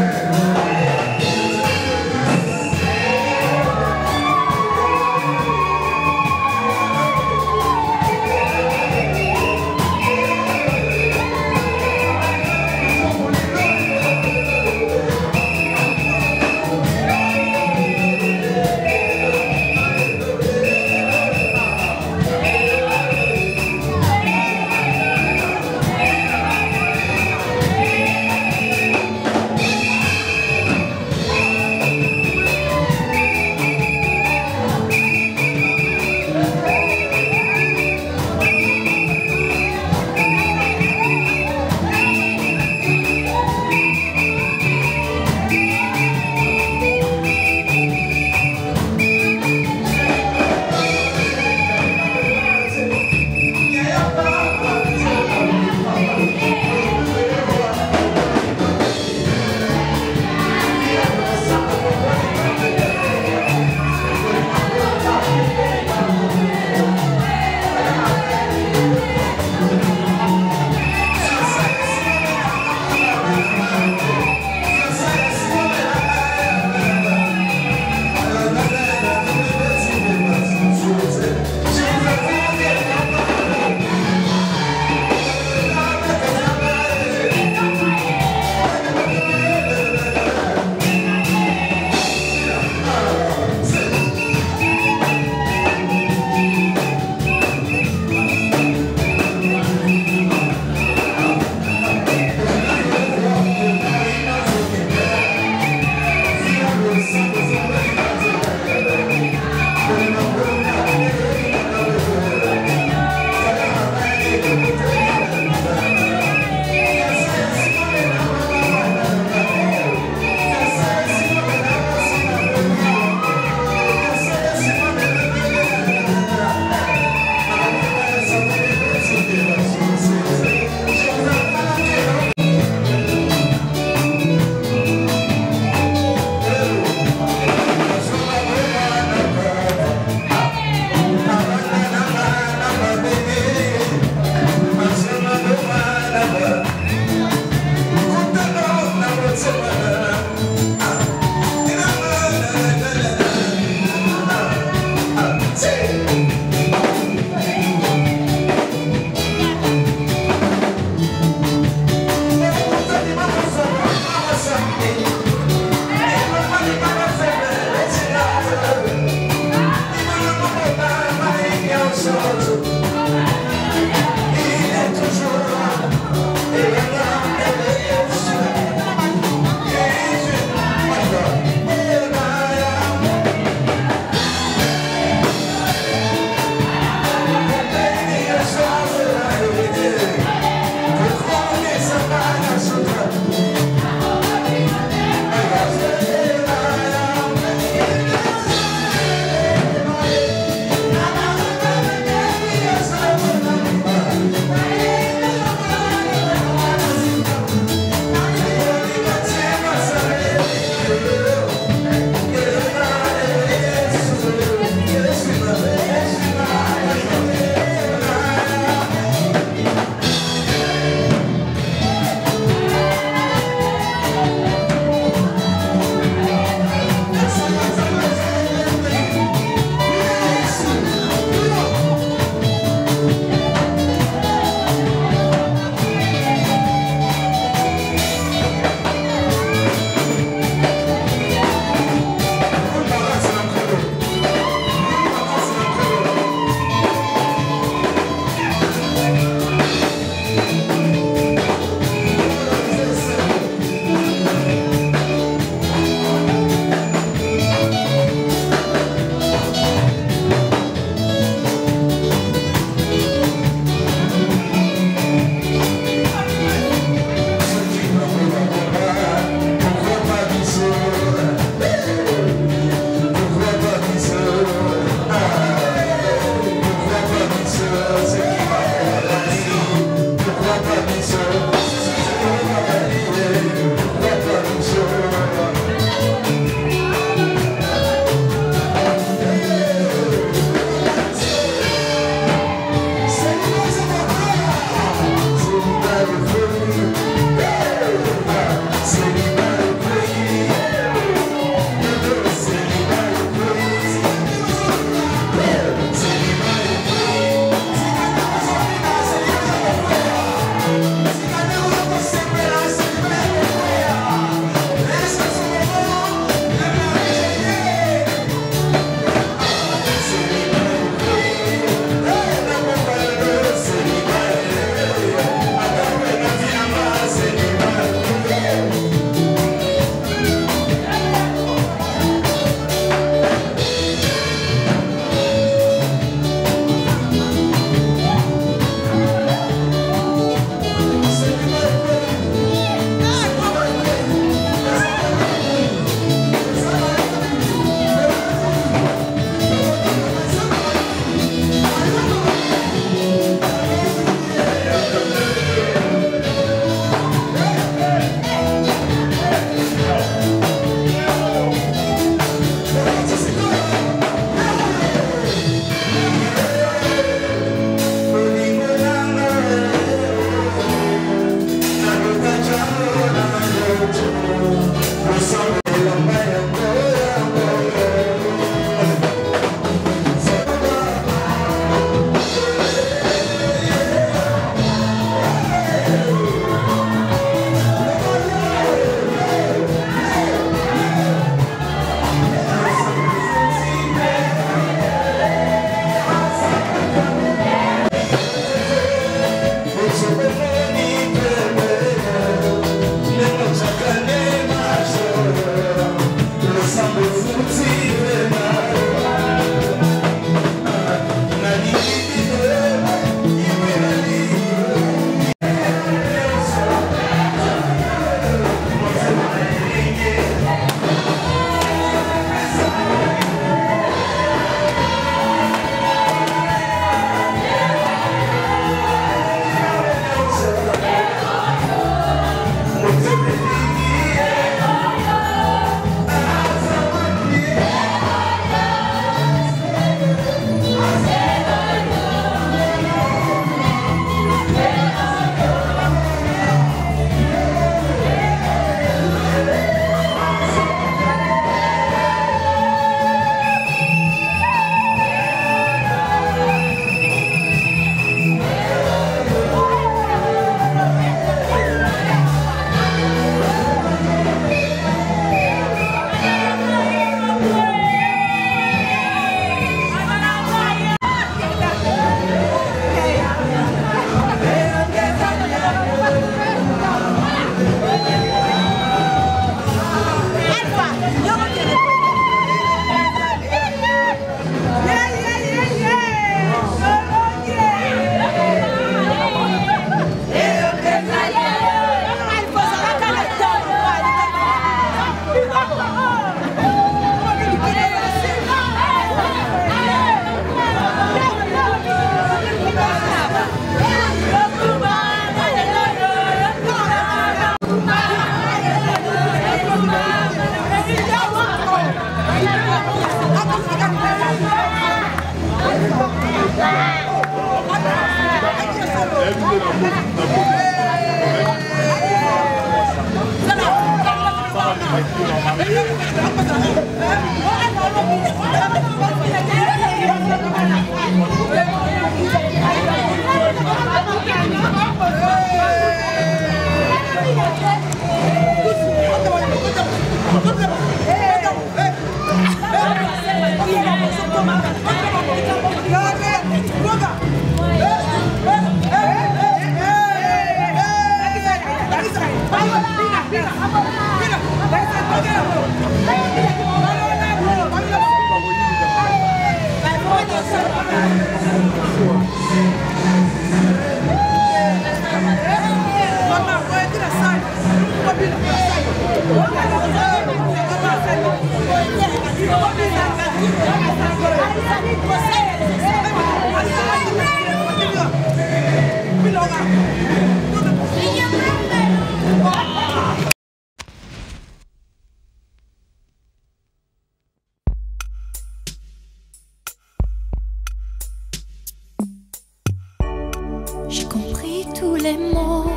J'ai compris tous les mots,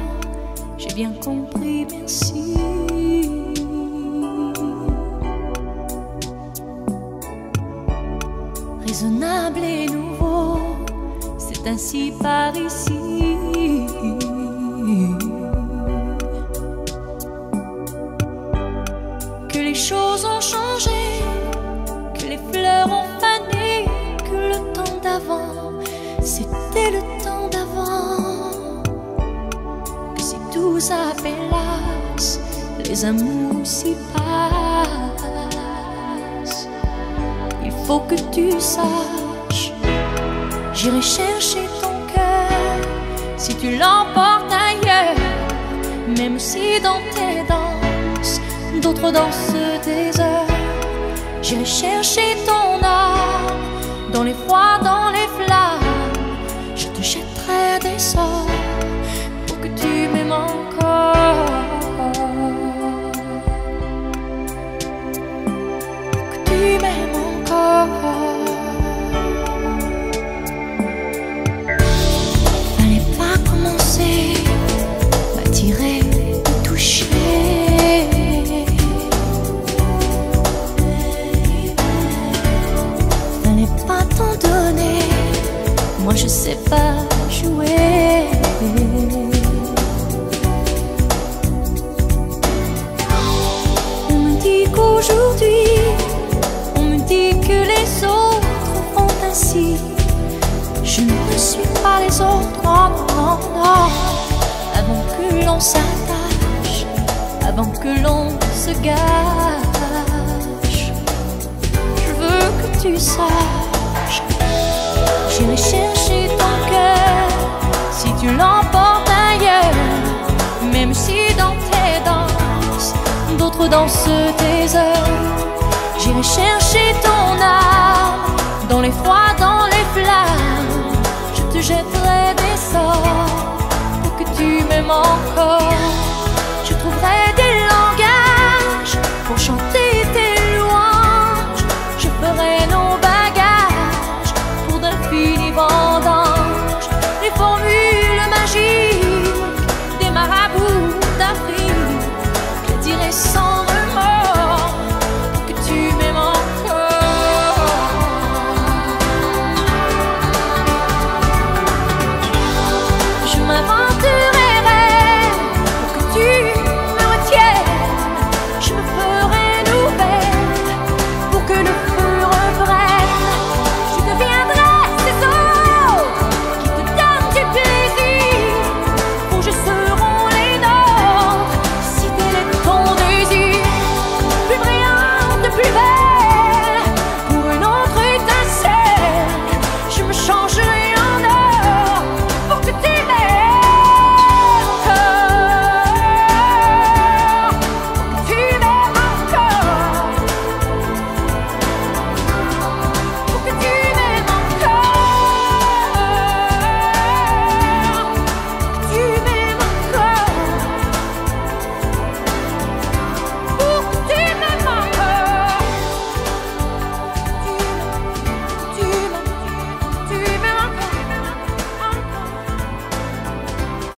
j'ai bien compris, merci. Raisonnable et nouveau, c'est ainsi par ici. Que les choses ont changé, que les fleurs ont fané, que le temps d'avant, c'était le temps d'avant. Que si tout s'appelasse, les amours s'y passent. Il faut que tu saches, j'irai chercher ton cœur si tu l'emportes ailleurs. Même si dans tes danses, d'autres dansent des heures. J'irai chercher ton âme dans les froids, dans les flammes. Je te jetterai des sorts pour que tu m'aimes encore. Pour que tu m'aimes encore. Fallait pas commencer, m'attirer, me toucher. Fallait pas t'en donner, moi je sais pas jouer. On me dit qu'aujourd'hui, on me dit que les autres font ainsi. Je ne suis pas les autres, non, non, non. Avant que l'on s'attache, avant que l'on se gâche, je veux que tu saches, j'irai chercher ton cœur si tu l'emportes ailleurs. Même si dans tes danses, d'autres dansent tes heures. J'irai chercher ton âme dans les froids, dans les flammes. Je te jetterai des sorts pour que tu m'aimes encore. Je trouverai des langages pour chanter tes louanges. Je ferai nos bagages pour d'infinis vents.